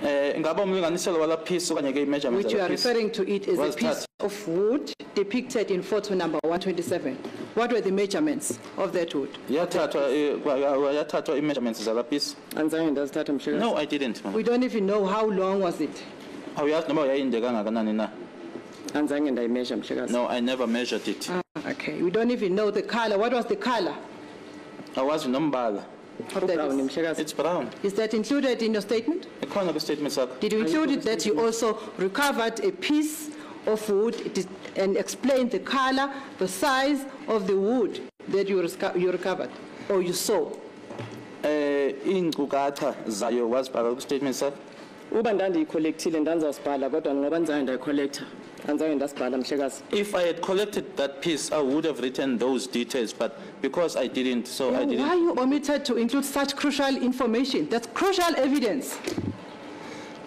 Ingaba umlinganiselo wala piece okanye ke measurements which you are piece referring to it as a was piece of wood depicted in photo number 127? What were the measurements of that wood? yathathwa measurements zala piece? Anzange ndazithatha mhlekazi. No, I didn't. We don't even know how long was it. Awuyazi noma yayinde kangakanani na? Anzange ndayimeasure mhlekazi. No, I never measured it. Okay, we don't even know the color. What was the color Awazi nombala. of that Brown piece? mhlekazi. It's brown. Is that included in your statement? Ekhona kwi-statement sakho. Did you include it that you also recovered a piece of wood and explained the color, the size of the wood that you recovered or you saw? Inkukatha zayo wazibhala kwi-statement sakho. Uba ndandiyicollectile ndanzawusibhala kodwa ngoba nzange ndayicollector anzange ndasibhala mhlekazi. If I had collected that piece, I would have written those details, but because I didn't, so I didn't. Why you omitted to include such crucial information? That's crucial evidence.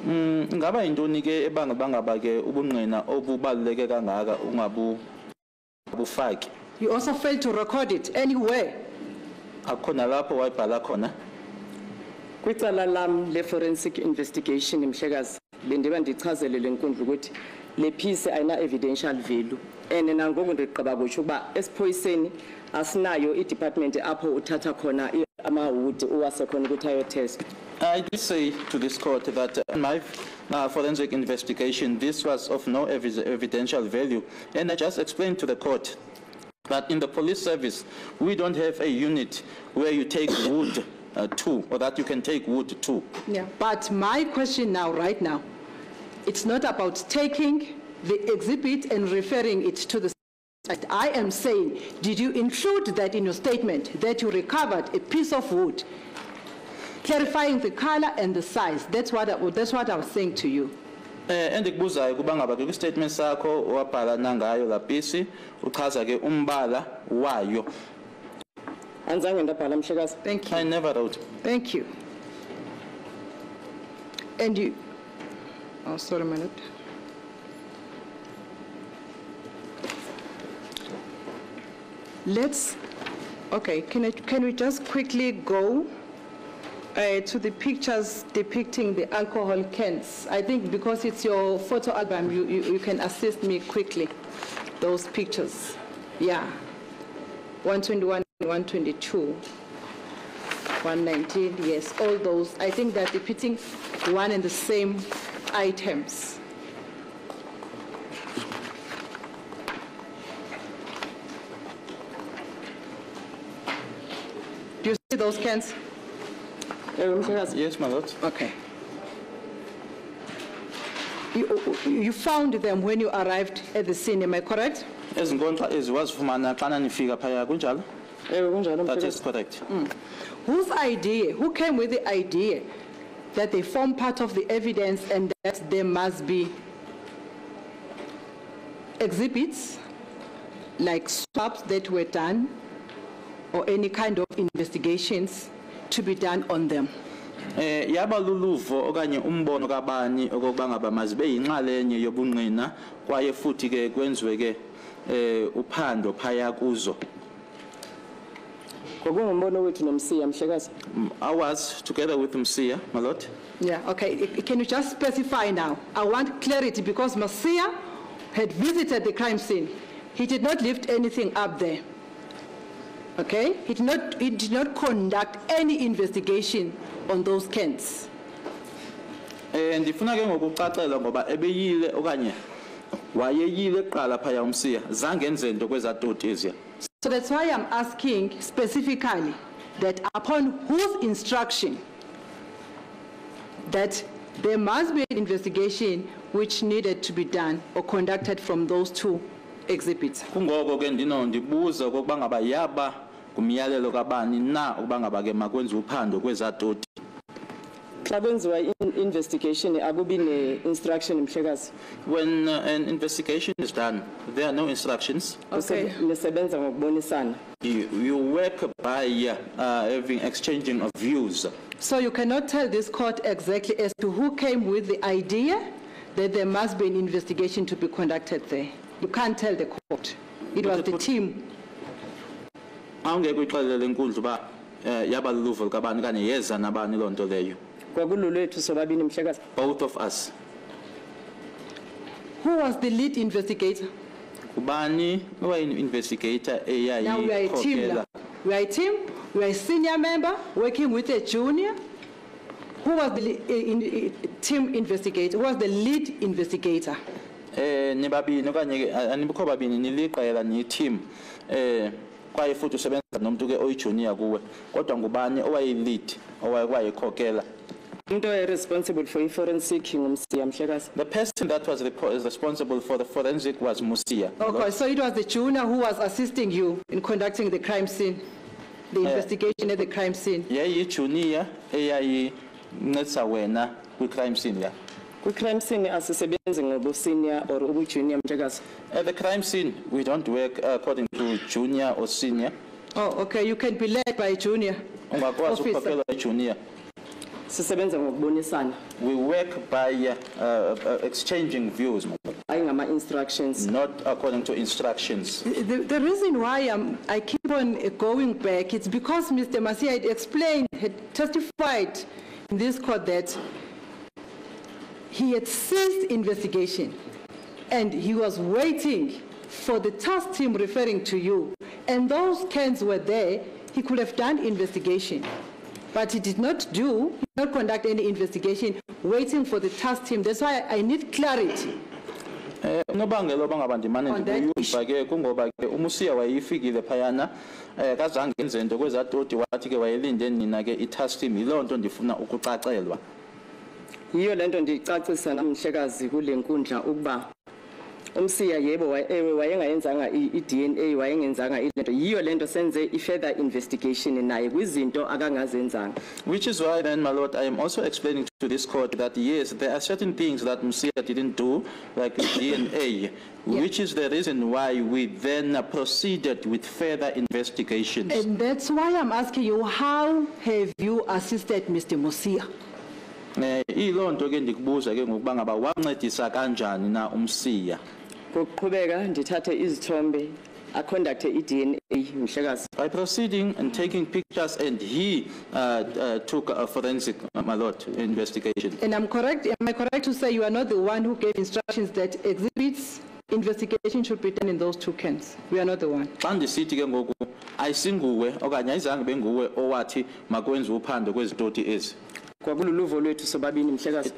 Ngaba yintoni ke ebangaba ke ubungqina obubaluleke kangaka ungabufaki? You also failed to record it anywhere. Akhona lapho wayibhala khona. Kwicala lam le forensic investigation mhlekazi bendiba ndichazele lenkundla ukuthi le piece ayina evidential value and nangoku ndiqaba kusho ukuba esiphoyiseni asinayo i-department apho uthatha khona amawudi uwasekhona ukuthi ayotest. I did say to this court that in my forensic investigation, this was of no evidential value. And I just explained to the court that in the police service, we don't have a unit where you take wood to, or that you can take wood to. Yeah, but my question now, right now, it's not about taking the exhibit and referring it to the site. I am saying, did you include that in your statement, that you recovered a piece of wood, clarifying the color and the size? That's what I was saying to you. Endikubuzayo kuba ngaba ke statement sakho wabhala nangayo lapisi uchaza ke umbala wayo. Anzange ndabhala Mhlekazi. Thank you. I never wrote. Thank you. And you, oh, sorry, my lord. Let's, okay, can we just quickly go to the pictures depicting the alcohol cans? I think because it's your photo album, you can assist me quickly. Those pictures, yeah. 121, 122, 119, yes, all those. I think they're depicting one and the same items. Do you see those cans? Yes, my lord. Okay. You found them when you arrived at the scene, am I correct? Ezinkonxa eziwazifumana xana nifika phaya kunjalo? That is correct. Whose idea, who came with the idea that they form part of the evidence and that there must be exhibits like swabs that were done or any kind of investigations to be done on them? Yaba luluvo okanye umbono kabani okokuba ngaba mazibe yinxalenye yobungqina kwaye futhi ke kwenziwe ke uphando phaya kuzo. Ngokungumbono wethu noMsiya Mhlekazi. I was together with Msiya, my lord. Yeah, okay. Can you just specify now? I want clarity because Msiya had visited the crime scene. He did not lift anything up there. Okay? He did not conduct any investigation on those cans. Ndifuna ke ngokucacela ngoba ebeyile okanye wayeyile eqala phaya uMsiya zange enze into kwezatoti eziya. So that's why I'm asking specifically that upon whose instruction that there must be an investigation which needed to be done or conducted from those two exhibits. Kungoko ke ndibuza okokuba ngaba yaba kumyalelo kabani na ukuba ngaba ke makwenze uphando kwezatoti. Xa kwenziwa investigation akubi ne-instruction Mhlekazi. When an investigation is done, there are no instructions. Okay. Nisebenza ngokubonisana. You work by exchanging of views. So you cannot tell this court exactly as to who came with the idea that there must be an investigation to be conducted there. You can't tell the court. It was the team. Awungeke uyixelele enkundla uba yaba luluvo likabani kanye yeza nabani loo nto leyo. Kwakululwethu sobabini Mhlekazi. Both of us. Who was the lead investigator? Kubani investigator Now we are a team. Now. We are a team. We are a senior member working with a junior. Who was the team investigator? Who was the lead investigator? Nibabini okanye anibukho babini niliqela ni team kwaye futhi usebenza nomuntu ke oyijunior kuwe kodwa ngubani owayi-lead owayekhokela. Responsible for forensic ngumsiya Mhlekazi. The person that was responsible for the forensic was Msiya. Okay, so it was the junior who was assisting you in conducting the crime scene, the investigation at the crime scene. Yeah, junior eyayincedisa wena kwi-crime scene ya. Kwi-crime scene asisebenzi ngobu-senior or ubu-junior Mhlekazi. At the crime scene, we don't work according to junior or senior. Oh, okay, you can be led by a junior officer. Junior. Sisebenza ngokubonisana. We work by exchanging views. Instructions. Not according to instructions. The reason why I keep on going back, it's because Mr. Masiya had explained, had testified in this court that he had ceased investigation and he was waiting for the task team referring to you, and those cans were there, he could have done investigation. But he did not conduct any investigation, waiting for the task team. That's why I need clarity. Unobangela obangaba ndimane ndikuyuva ke kungoba ke umusiya wayifikile phayana kazange enze into kwezatoti wathi ke wayelinde nina ke i-task team yiloo nto ndifuna ukucacelwa. Yiyo lento ndicacisa namhlekazi kule nkundla ukuba umsiya yebo wayengayenzanga i-DNA wayengenzanga ilento yiyo lento senze i-further investigation naye kwizinto akangazenzanga. Which is why then, my lord, I am also explaining to this court that yes, there are certain things that Msiya didn't do, like DNA, which is the reason why we then proceeded with further investigations. And that's why I'm asking you, how have you assisted Mr. Msiya? Ilo nto ke ndikubuza ke ngokuba ngaba wancedisa kanjani na umsiya. Ngokuqhubeka ndithathe izithombe conduct i-DNA mhlekazi. By proceeding and taking pictures, and he took a forensic, my lord, investigation. And am I correct to say you are not the one who gave instructions that exhibits investigation should be done in those two cans? We are not the one. Xa ndisithi ke ngoku ayisinguwe okanye ayizange benguwe owathi makwenziwe uphando kwezitoti ezi. It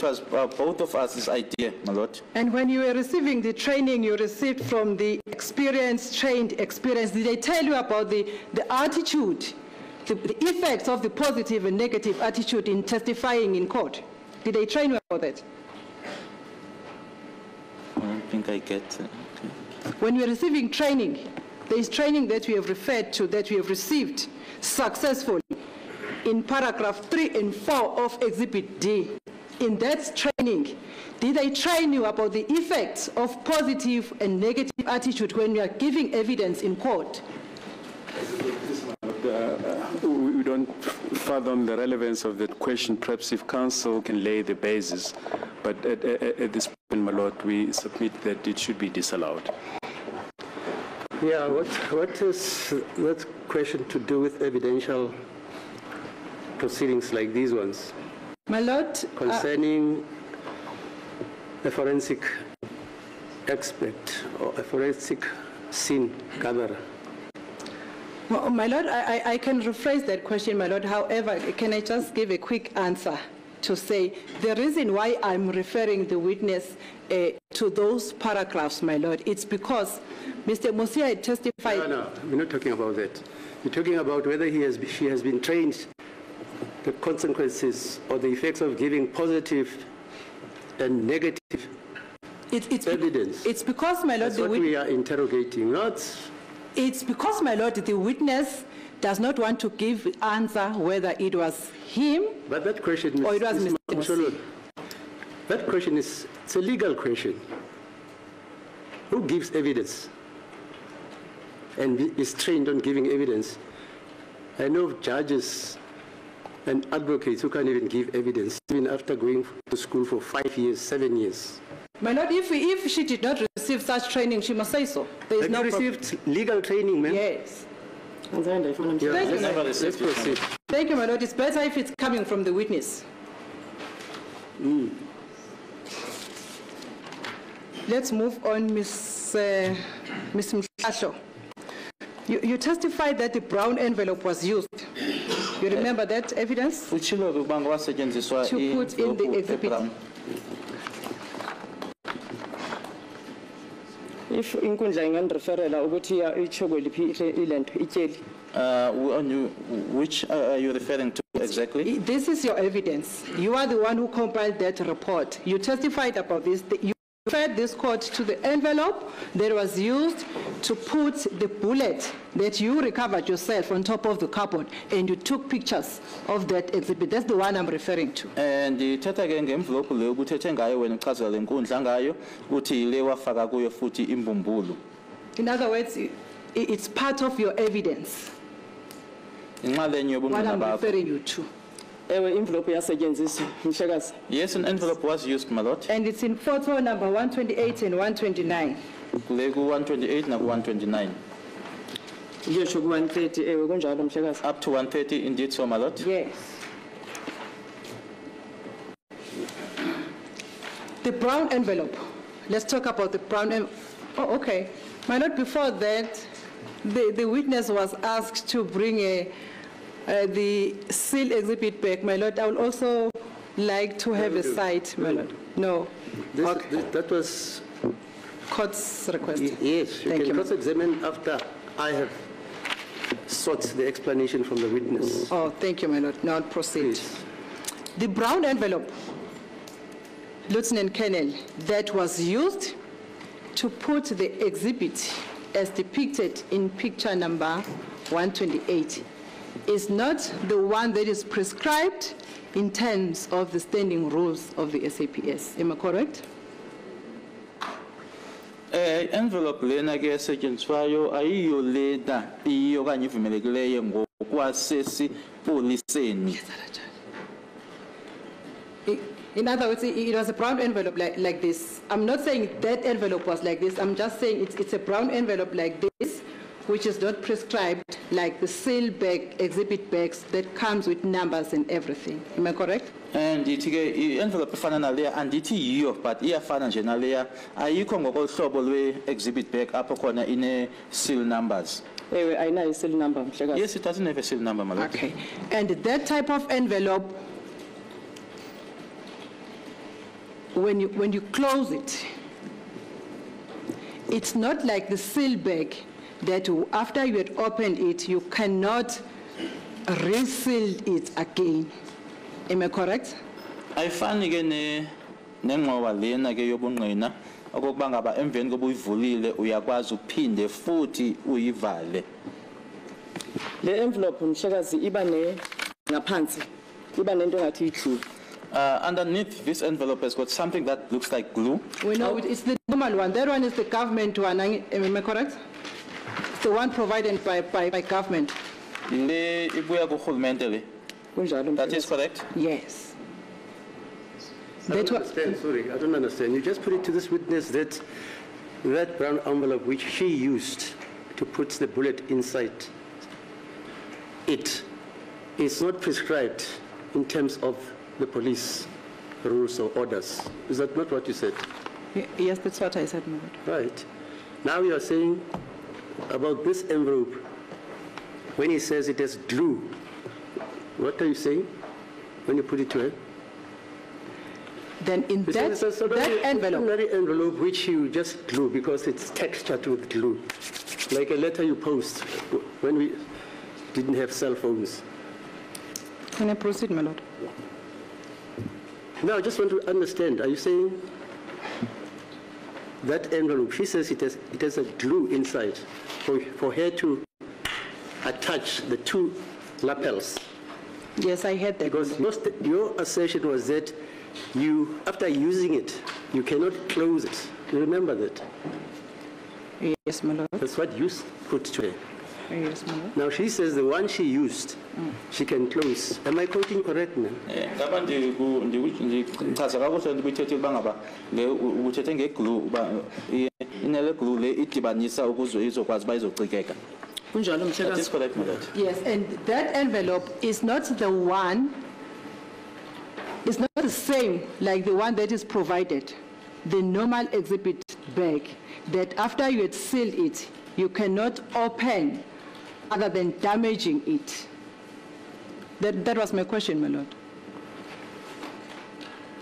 was both of us' idea, my lord. And when you were receiving the training you received from the trained experience, did they tell you about the attitude, the effects of the positive and negative attitude in testifying in court? Did they train you about that? I don't think I get it. When you are receiving training, there is training that we have referred to, that we have received successfully. In paragraph 3 and 4 of Exhibit D. In that training, did they train you about the effects of positive and negative attitude when you are giving evidence in court? We don't fathom the relevance of that question. Perhaps if counsel can lay the basis, but at this point, my lord, we submit that it should be disallowed. Yeah, what is that question to do with evidential proceedings like these ones? My lord, concerning a forensic expert or a forensic scene gatherer. Well, my lord, I can rephrase that question, my lord. However, can I just give a quick answer to say the reason why I'm referring the witness to those paragraphs, my lord, it's because Mr. Msiya had testified. No, we're not talking about that. We're talking about whether she has been trained the consequences or the effects of giving positive and negative evidence. It's because, my lord, that's what we are interrogating, not. It's because, my lord, the witness does not want to give answer whether it was him. But that question, or it was Mr. Mshololo, that question it's a legal question. Who gives evidence and is trained on giving evidence? I know judges and advocates who can't even give evidence, even after going to school for 5 years, 7 years. My lord, if she did not receive such training, she must say so. There is no received legal training, ma'am? Yes. Let's proceed. Thank you, my lord. It's better if it's coming from the witness. Let's move on, Ms. Mshololo. You testified that the brown envelope was used. You remember that evidence? To put in the exhibit. If inkundla ingandireferela ukuthi ichoko liphi ilento ityeli. Which are you referring to exactly? This is your evidence. You are the one who compiled that report. You testified about this. You referred this court to the envelope that was used to put the bullet that you recovered yourself on top of the cupboard, and you took pictures of that exhibit. That's the one I'm referring to. And ithatha ke ngemvulopo leyo kuthethe ngayo wena uchazela lenkundla ngayo uthi ile wafaka kuyo futhi imbumbulu. In other words, it's part of your evidence. Inxalenye What yobungqina I'm bakho. referring you to. Yes, an envelope was used, my lord. And it's in photo number 128 and 129. Kule ku 128 na ku 129. Up to 130, indeed, so, my lord. Yes. The brown envelope. Let's talk about the brown envelope. Oh, okay. My lord, before that, the witness was asked to bring the seal exhibit back. My lord, I would also like to have a sight, my lord. No. That was... Court's request. Yes, you Thank can you. cross-examine after I have sought the explanation from the witness. Oh, thank you, my lord. Now I'll proceed. Please. The brown envelope, Lieutenant Colonel, that was used to put the exhibit as depicted in picture number 128 is not the one that is prescribed in terms of the standing rules of the SAPS. Am I correct? Envelope lena ke esetshenziswayo ayiyo lena iyo kanye ivumelekileyo ngokwasesipoliseni. In other words, it was a brown envelope like this. I'm not saying that envelope was like this. I'm just saying it's a brown envelope like this, which is not prescribed like the seal bag, exhibit bags that comes with numbers and everything. Am I correct? And the envelope efana naleya andithi yiyo but iyafana nje naleya ayikho ngokohlobo lwe-exhibit bag apho khona ine-seal numbers. Ewe, ayinayo seal number, Mhlekazi. Yes, it doesn't have a seal number, my lord. Okay. And that type of envelope, when you close it, it's not like the seal bag that after you had opened it, you cannot reseal it again. Am I correct? Ayifani ke nengxowa lena ke yobungqina okokuba ngaba emveni koba uyivulile uyakwazi uphinde futhi uyivale. Le envelope, Mhlekazi, iba ne ngaphansi, iba nento engathi i-glue. Underneath this envelope has got something that looks like glue. We know it's the normal one. That one is the government one. Am I correct? It's the one provided by government. Le ibuya kurhulumente le. Kunjalo, That is Mhlekazi. correct? Yes. I don't understand, sorry, I don't understand. You just put it to this witness that that brown envelope which she used to put the bullet inside it is not prescribed in terms of the police rules or orders. Is that not what you said? Yes, that's what I said, my lord. Right. Now you are saying about this envelope, when he says it has glue, what are you saying when you put it to her? Then in You said that, it's a that envelope, ordinary envelope which you just glue because it's textured with glue, like a letter you post when we didn't have cell phones. can I proceed, my lord? Now I just want to understand, are you saying that envelope, she says it has a glue inside for her to attach the two lapels? Yes, I heard that. Because your assertion was that you, after using it, you cannot close it. You remember that? Yes, my lord. That's what you put to her. Yes, my lord. Now she says the one she used, she can close. Am I quoting correct now? Ngaba ndichaza kakuhle ndikuyithethe ukuba ngaba le uthethe ngeglue uba inele glue le idibanisa ukuze izokwazi uba izocikeka. Kunjalo, That is Mhlekazi. correct, my lord. Yes, and that envelope is not the one, it's not the same like the one that is provided, the normal exhibit bag, that after you had sealed it, you cannot open other than damaging it. That was my question, my lord.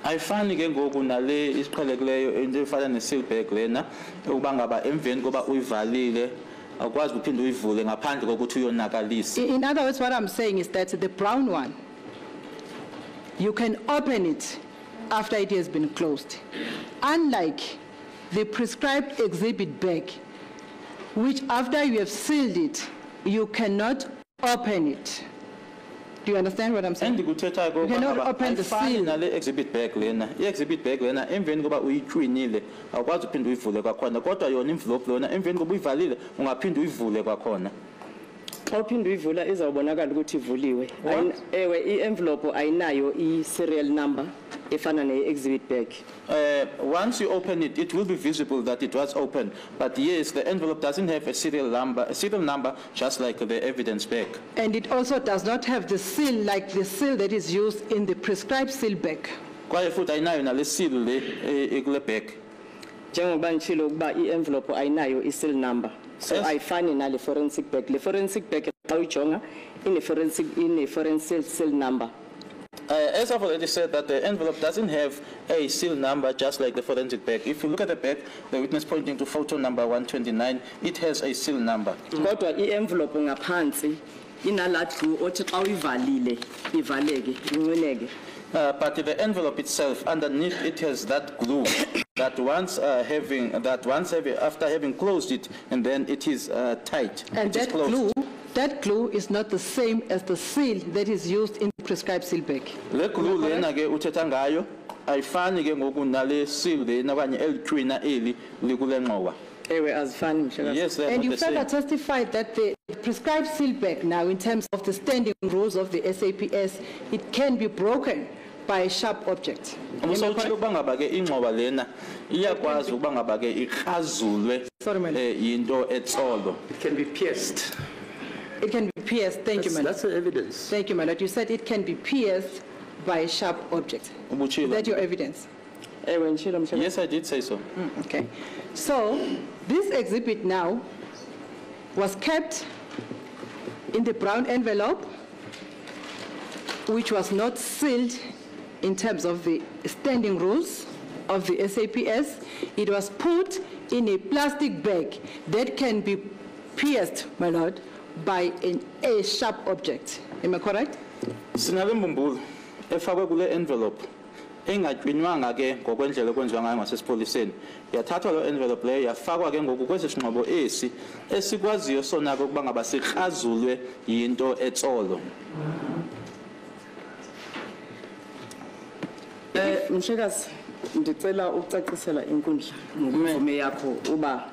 Ayifani ke ngoku nale isiqhelekileyo into efana ne-seal bag lena ukuba ngaba emveni koba uyivalile awukwazi uphinde uyivule ngaphandle kokuthi uyonakalisa. In other words, what I'm saying is that the brown one, you can open it after it has been closed. Unlike the prescribed exhibit bag, which after you have sealed it, you cannot open it. Do you understand what I'm saying? Endikuthethayo You cannot kokuba open the ayifani seal. nale exhibit bag lena. I-exhibit bag lena emveni koba uyitwinile awukwazi uphinde uyivule kwakhona kodwa yona envelope lona emveni koba uyivalile ungaphinde uyivule kwakhona. Xa uphinde uyivula izawubonakala ukuthi ivuliwe. Ewe, i-envelope ayinayo i-serial number efana ne-exhibit bag. Once you open it, it will be visible that it was open. But yes, the envelope doesn't have a serial number, just like the evidence bag. And it also does not have the seal like the seal that is used in the prescribed seal bag. kwaye futhi ayinayo nale seal le ekule bag. Njengoba ngitshilo ukuba i-envelope ayinayo i-seal number. So Yes. ayifani nale forensic bag. Le forensic bag xa uyijonga ine-forensic seal number. As I've already said, that the envelope doesn't have a seal number, just like the forensic bag. If you look at the bag, the witness pointing to photo number 129, it has a seal number. Kodwa i-envelope ngaphansi inaladlu othi xa uyivalile ivaleke inqineke. But the envelope itself, underneath it has that glue that after having closed it, and then it is tight. And It is closed. that glue is not the same as the seal that is used in prescribed seal bag. Le glue lena ke uthetha ngayo ayifani ke ngoku nale seal lena okanye elitwina eli likule nqoba. Ewe azifani mhlekazi. Yes, they are And not you the further same. testified that the prescribed seal bag now, in terms of the standing rules of the SAPS, it can be broken by a sharp object. Am I Umsawutshilo correct? ukuba ngaba ke inqoba lena iyakwazi ukuba ngaba ke ikhazulwe Sorry, madam. yinto etsolo. It can be pierced. It can be pierced. Thank you, madam. That's the evidence. Thank you, madam. You said it can be pierced by a sharp object. Is Ubutshilo. that your evidence? Ewe ngitshilo mhlekazi. Yes, I did say so. Okay. So this exhibit now was kept in the brown envelope, which was not sealed in terms of the standing rules of the SAPS. It was put in a plastic bag that can be pierced, my lord, by a sharp object. Am I correct? Sinale mbumbulu efakwe kule envelope engatwinywanga ke ngokwendlela okwenziwa ngayo ngasesipoliseni. Yathathwa lo envelope leyo yafakwa ke ngoku kwesi sinqobo esi esikwaziyo sona ke ukuba ngaba sikhazulwe yinto etsolo. Mhlekazi ndicela ucacisela inkundla ngokuvume yakho uba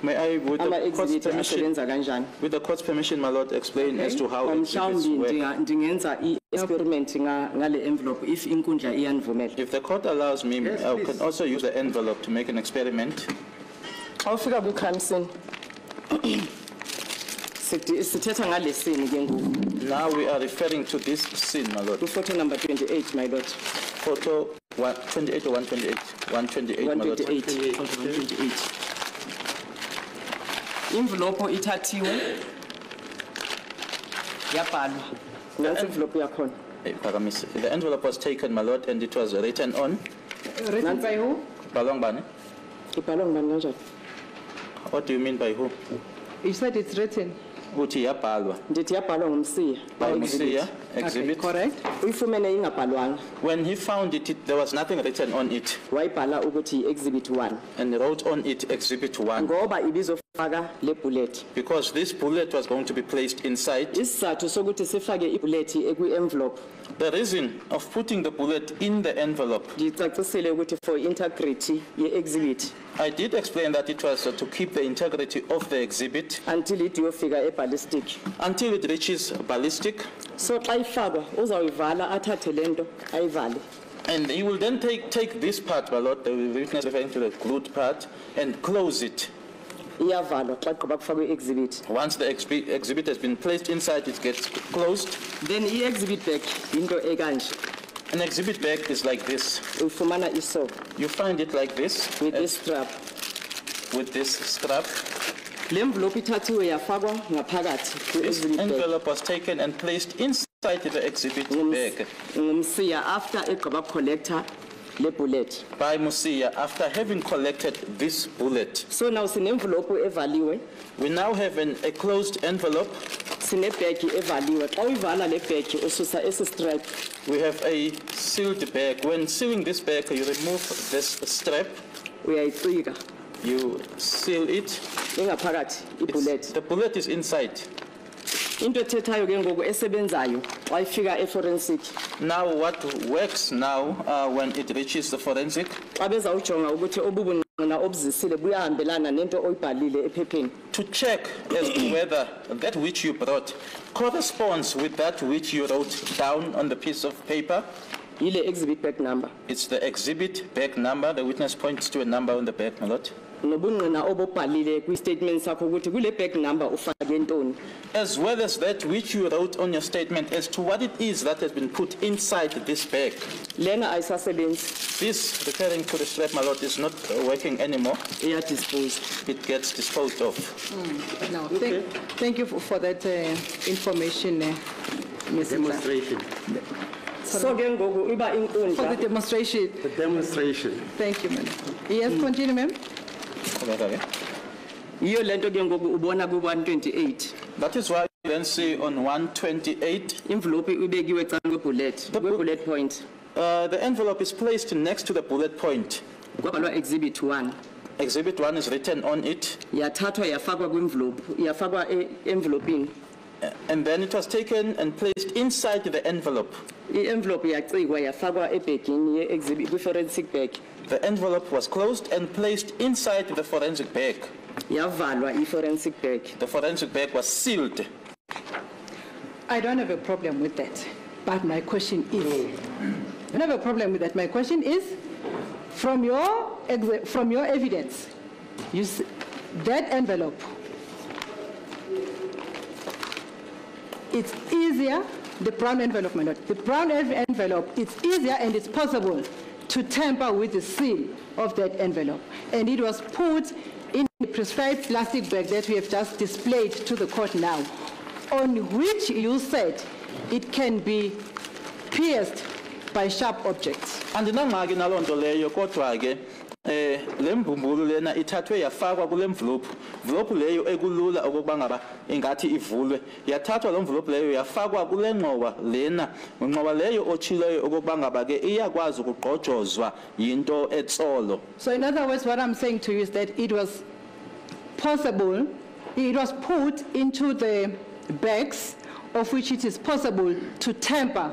May I, with ama the court's exhibit permission, asebenza kanjani. with the court's permission, my lord, explain as to how exhibits Mhlawumbi work. ndingenza i-experiment ngale envelope if inkundla iyanivumela. If the court allows me, Yes, I please. can also use the envelope to make an experiment. Xa ufika kwi-crime scene sithetha ngale scene ke ngoku Now we are referring to this scene, my lord. photo number 28 my lord. Photo 128 or 128? 128, my lord. 128. Envelope ithathiwe yabhalwa. Nansi envelope yakhona. Eh, Paramisi. The envelope was taken, my lord, and it was written on. Written by who? Balong Bani. Ibhalwa ngubani kanjani? What do you mean by who? You said it's written. Uthi yabhalwa. Ndithi yabhalwa ngumsiya. By Musia, Okay, exhibit. correct. Uyifumene ingabhalwanga. When he found it, there was nothing written on it, Wayibhala ukuthi exhibit 1 and wrote on it Exhibit 1, ngoba ibizofaka le bullet. because this bullet was going to be placed inside. Isizathu sokuthi sifake ibullet ekwi-envelope The reason of putting the bullet in the envelope, ndicacisele ukuthi for integrity ye-exhibit I did explain that it was to keep the integrity of the exhibit until it yofika e-ballistic. until it reaches ballistic, So xa ifakwa uzawuyivala athathe lento ayivale. and he will then take this part, my lord, the witness referring to the glued part, and close it. Iyavalwa xa gqiba kufakwe i-exhibit. Once the exhibit has been placed inside, it gets closed. Then i-exhibit bag into ekanje An exhibit bag is like this. uyifumana iso You find it like this, with this strap. with this strap. Le envelope ithathiwe yafakwa ngaphakathi This kwi-exhibit bag. envelope was taken and placed inside the exhibit bag Ngumsiya after egqiba collector le bullet. by Musia after having collected this bullet. So now sine-envelope evaliwe, We now have a closed envelope. sine-bag evaliwe. Xa uyivala le bag ususa esi strap We have a sealed bag. When sealing this bag, you remove this strap, uyayicika you seal it. ingaphakathi ibullet. The bullet is inside. Into ethethayo ke ngoku esebenzayo xa ifika e-forensic Now what works now when it reaches the forensic, xa bezawujonga ukuthi obubungqina obuzisile buyahambelana nento oyibhalile ephepheni. to check as to whether that which you brought corresponds with that which you wrote down on the piece of paper. Yile exhibit back number. It's the exhibit back number. The witness points to a number on the back, my lord. Nobungqina obobhalile kwi-statement sakho ukuthi kule back number ufake ntoni. As well as that which you wrote on your statement as to what it is that has been put inside this bag. Lena ayisasebenzi This, referring to the strap, my lord, is not working anymore. iyadisposed. It gets disposed of. No, thank you for that information, Ms. Nhlanga. Demonstration. So ke ngoku iba For the inkundla demonstration. The demonstration. Thank you, ma'am. Yes, continue, ma'am. yiyo lento ke ngoku ubona ku-128 That is why you then see on 128, envelope ibekiwe ecaleni kwe-bullet point the envelope is placed next to the bullet point. kwabhalwa exhibit 1 Exhibit 1 is written on it, yathathwa yafakwa kwi-envelope yafakwa envelopini and then it was taken and placed inside the envelope. i-envelope yacikwa yafakwa ebhegini ye-exhibit kwi-forensic bag The envelope was closed and placed inside the forensic bag. yavalwa i-forensic bag The forensic bag was sealed. I don't have a problem with that, but my question is, I don't have a problem with that. My question is, from your evidence, that envelope, it's easier, the brown envelope, my lord, the brown envelope, it's easier and it's possible to tamper with the seal of that envelope. And it was put in the prescribed plastic bag that we have just displayed to the court now, on which you said it can be pierced by sharp objects. Andinangxaki naloo nto leyo kodwa ke le mbumbulu lena ithathwe yafakwa kule envelope leyo ekulula okokuba ngaba ingathi ivulwe yathathwa lo envelope leyo yafakwa kule ngxowa lena ngxowa leyo otshileyo okokuba ngaba ke iyakwazi ukugqojozwa yinto etsolo. So in other words, what I'm saying to you is that it was possible, it was put into the bags of which it is possible to tamper,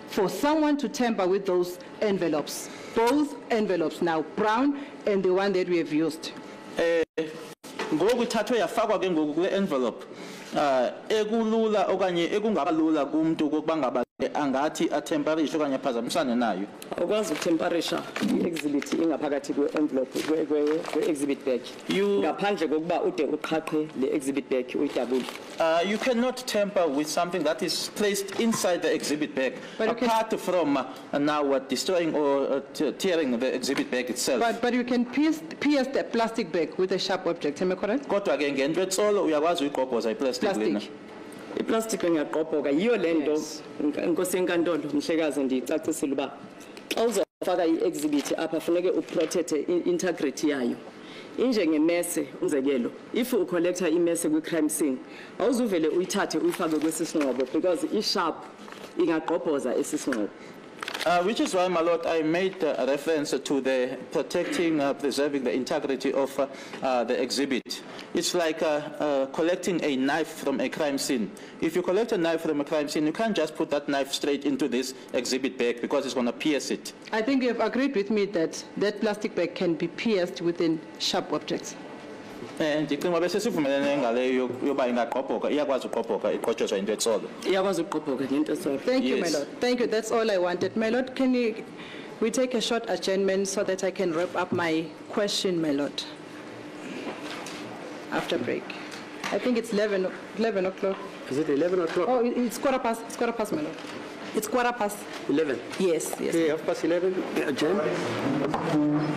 for someone to tamper with those envelopes. Both envelopes now, brown and the one that we have used. Ngoku ithathwe yafakwa ke ngoku kule envelope ekulula okanye ekungabalula kumuntu kokuba ngaba angathi atemperishe okanye aphazamisane nayo. awukwazi ukutemperisha i-exhibit ingaphakathi kwe-envelope kwe-exhibit bag ngaphandle kokuba ude uqhaqhe le-exhibit bag uyityabule. You cannot tamper with something that is placed inside the exhibit bag, But you can- apart from now destroying or tearing the exhibit bag itself. But you can pierce the plastic bag with a sharp object, am I correct? Kodwa ke ngento etsolo uyakwazi uyigqobhoza iplastic lena. Plastic. iplastic engaqobhoka yiyo le nto Yes. inkosi yenkantolo mhlekazi ndiyicacisile uba xa uzofaka i-exhibit apha funeke uprotecte i-integrity yayo injengemese umzekelo if ucollecta imese kwi-crime scene awuzuvele uyithathe uyifake kwesisingqobo because i-sharp ingaqobhoza esisingqobo. Which is why, my lord, I made a reference to the protecting, preserving the integrity of the exhibit. It's like collecting a knife from a crime scene. If you collect a knife from a crime scene, you can't just put that knife straight into this exhibit bag because it's going to pierce it. I think you have agreed with me that that plastic bag can be pierced within sharp objects. Ndicinga bese sivumelene ngaleyo yoba ingaqobhoka iyakwazi uqobhoka iqhotshozwa into etsolo. iyakwazi ukuqobhoka ngento esolo. Thank you, my Yes. lord. Thank you. That's all I wanted. My lord, we take a short adjournment so that I can wrap up my question, my lord, after break. I think it's 11 o'clock. Is it 11 o'clock? Oh, it's quarter past, my lord. It's quarter past. 11. Yes. Okay, 11:30, adjourn.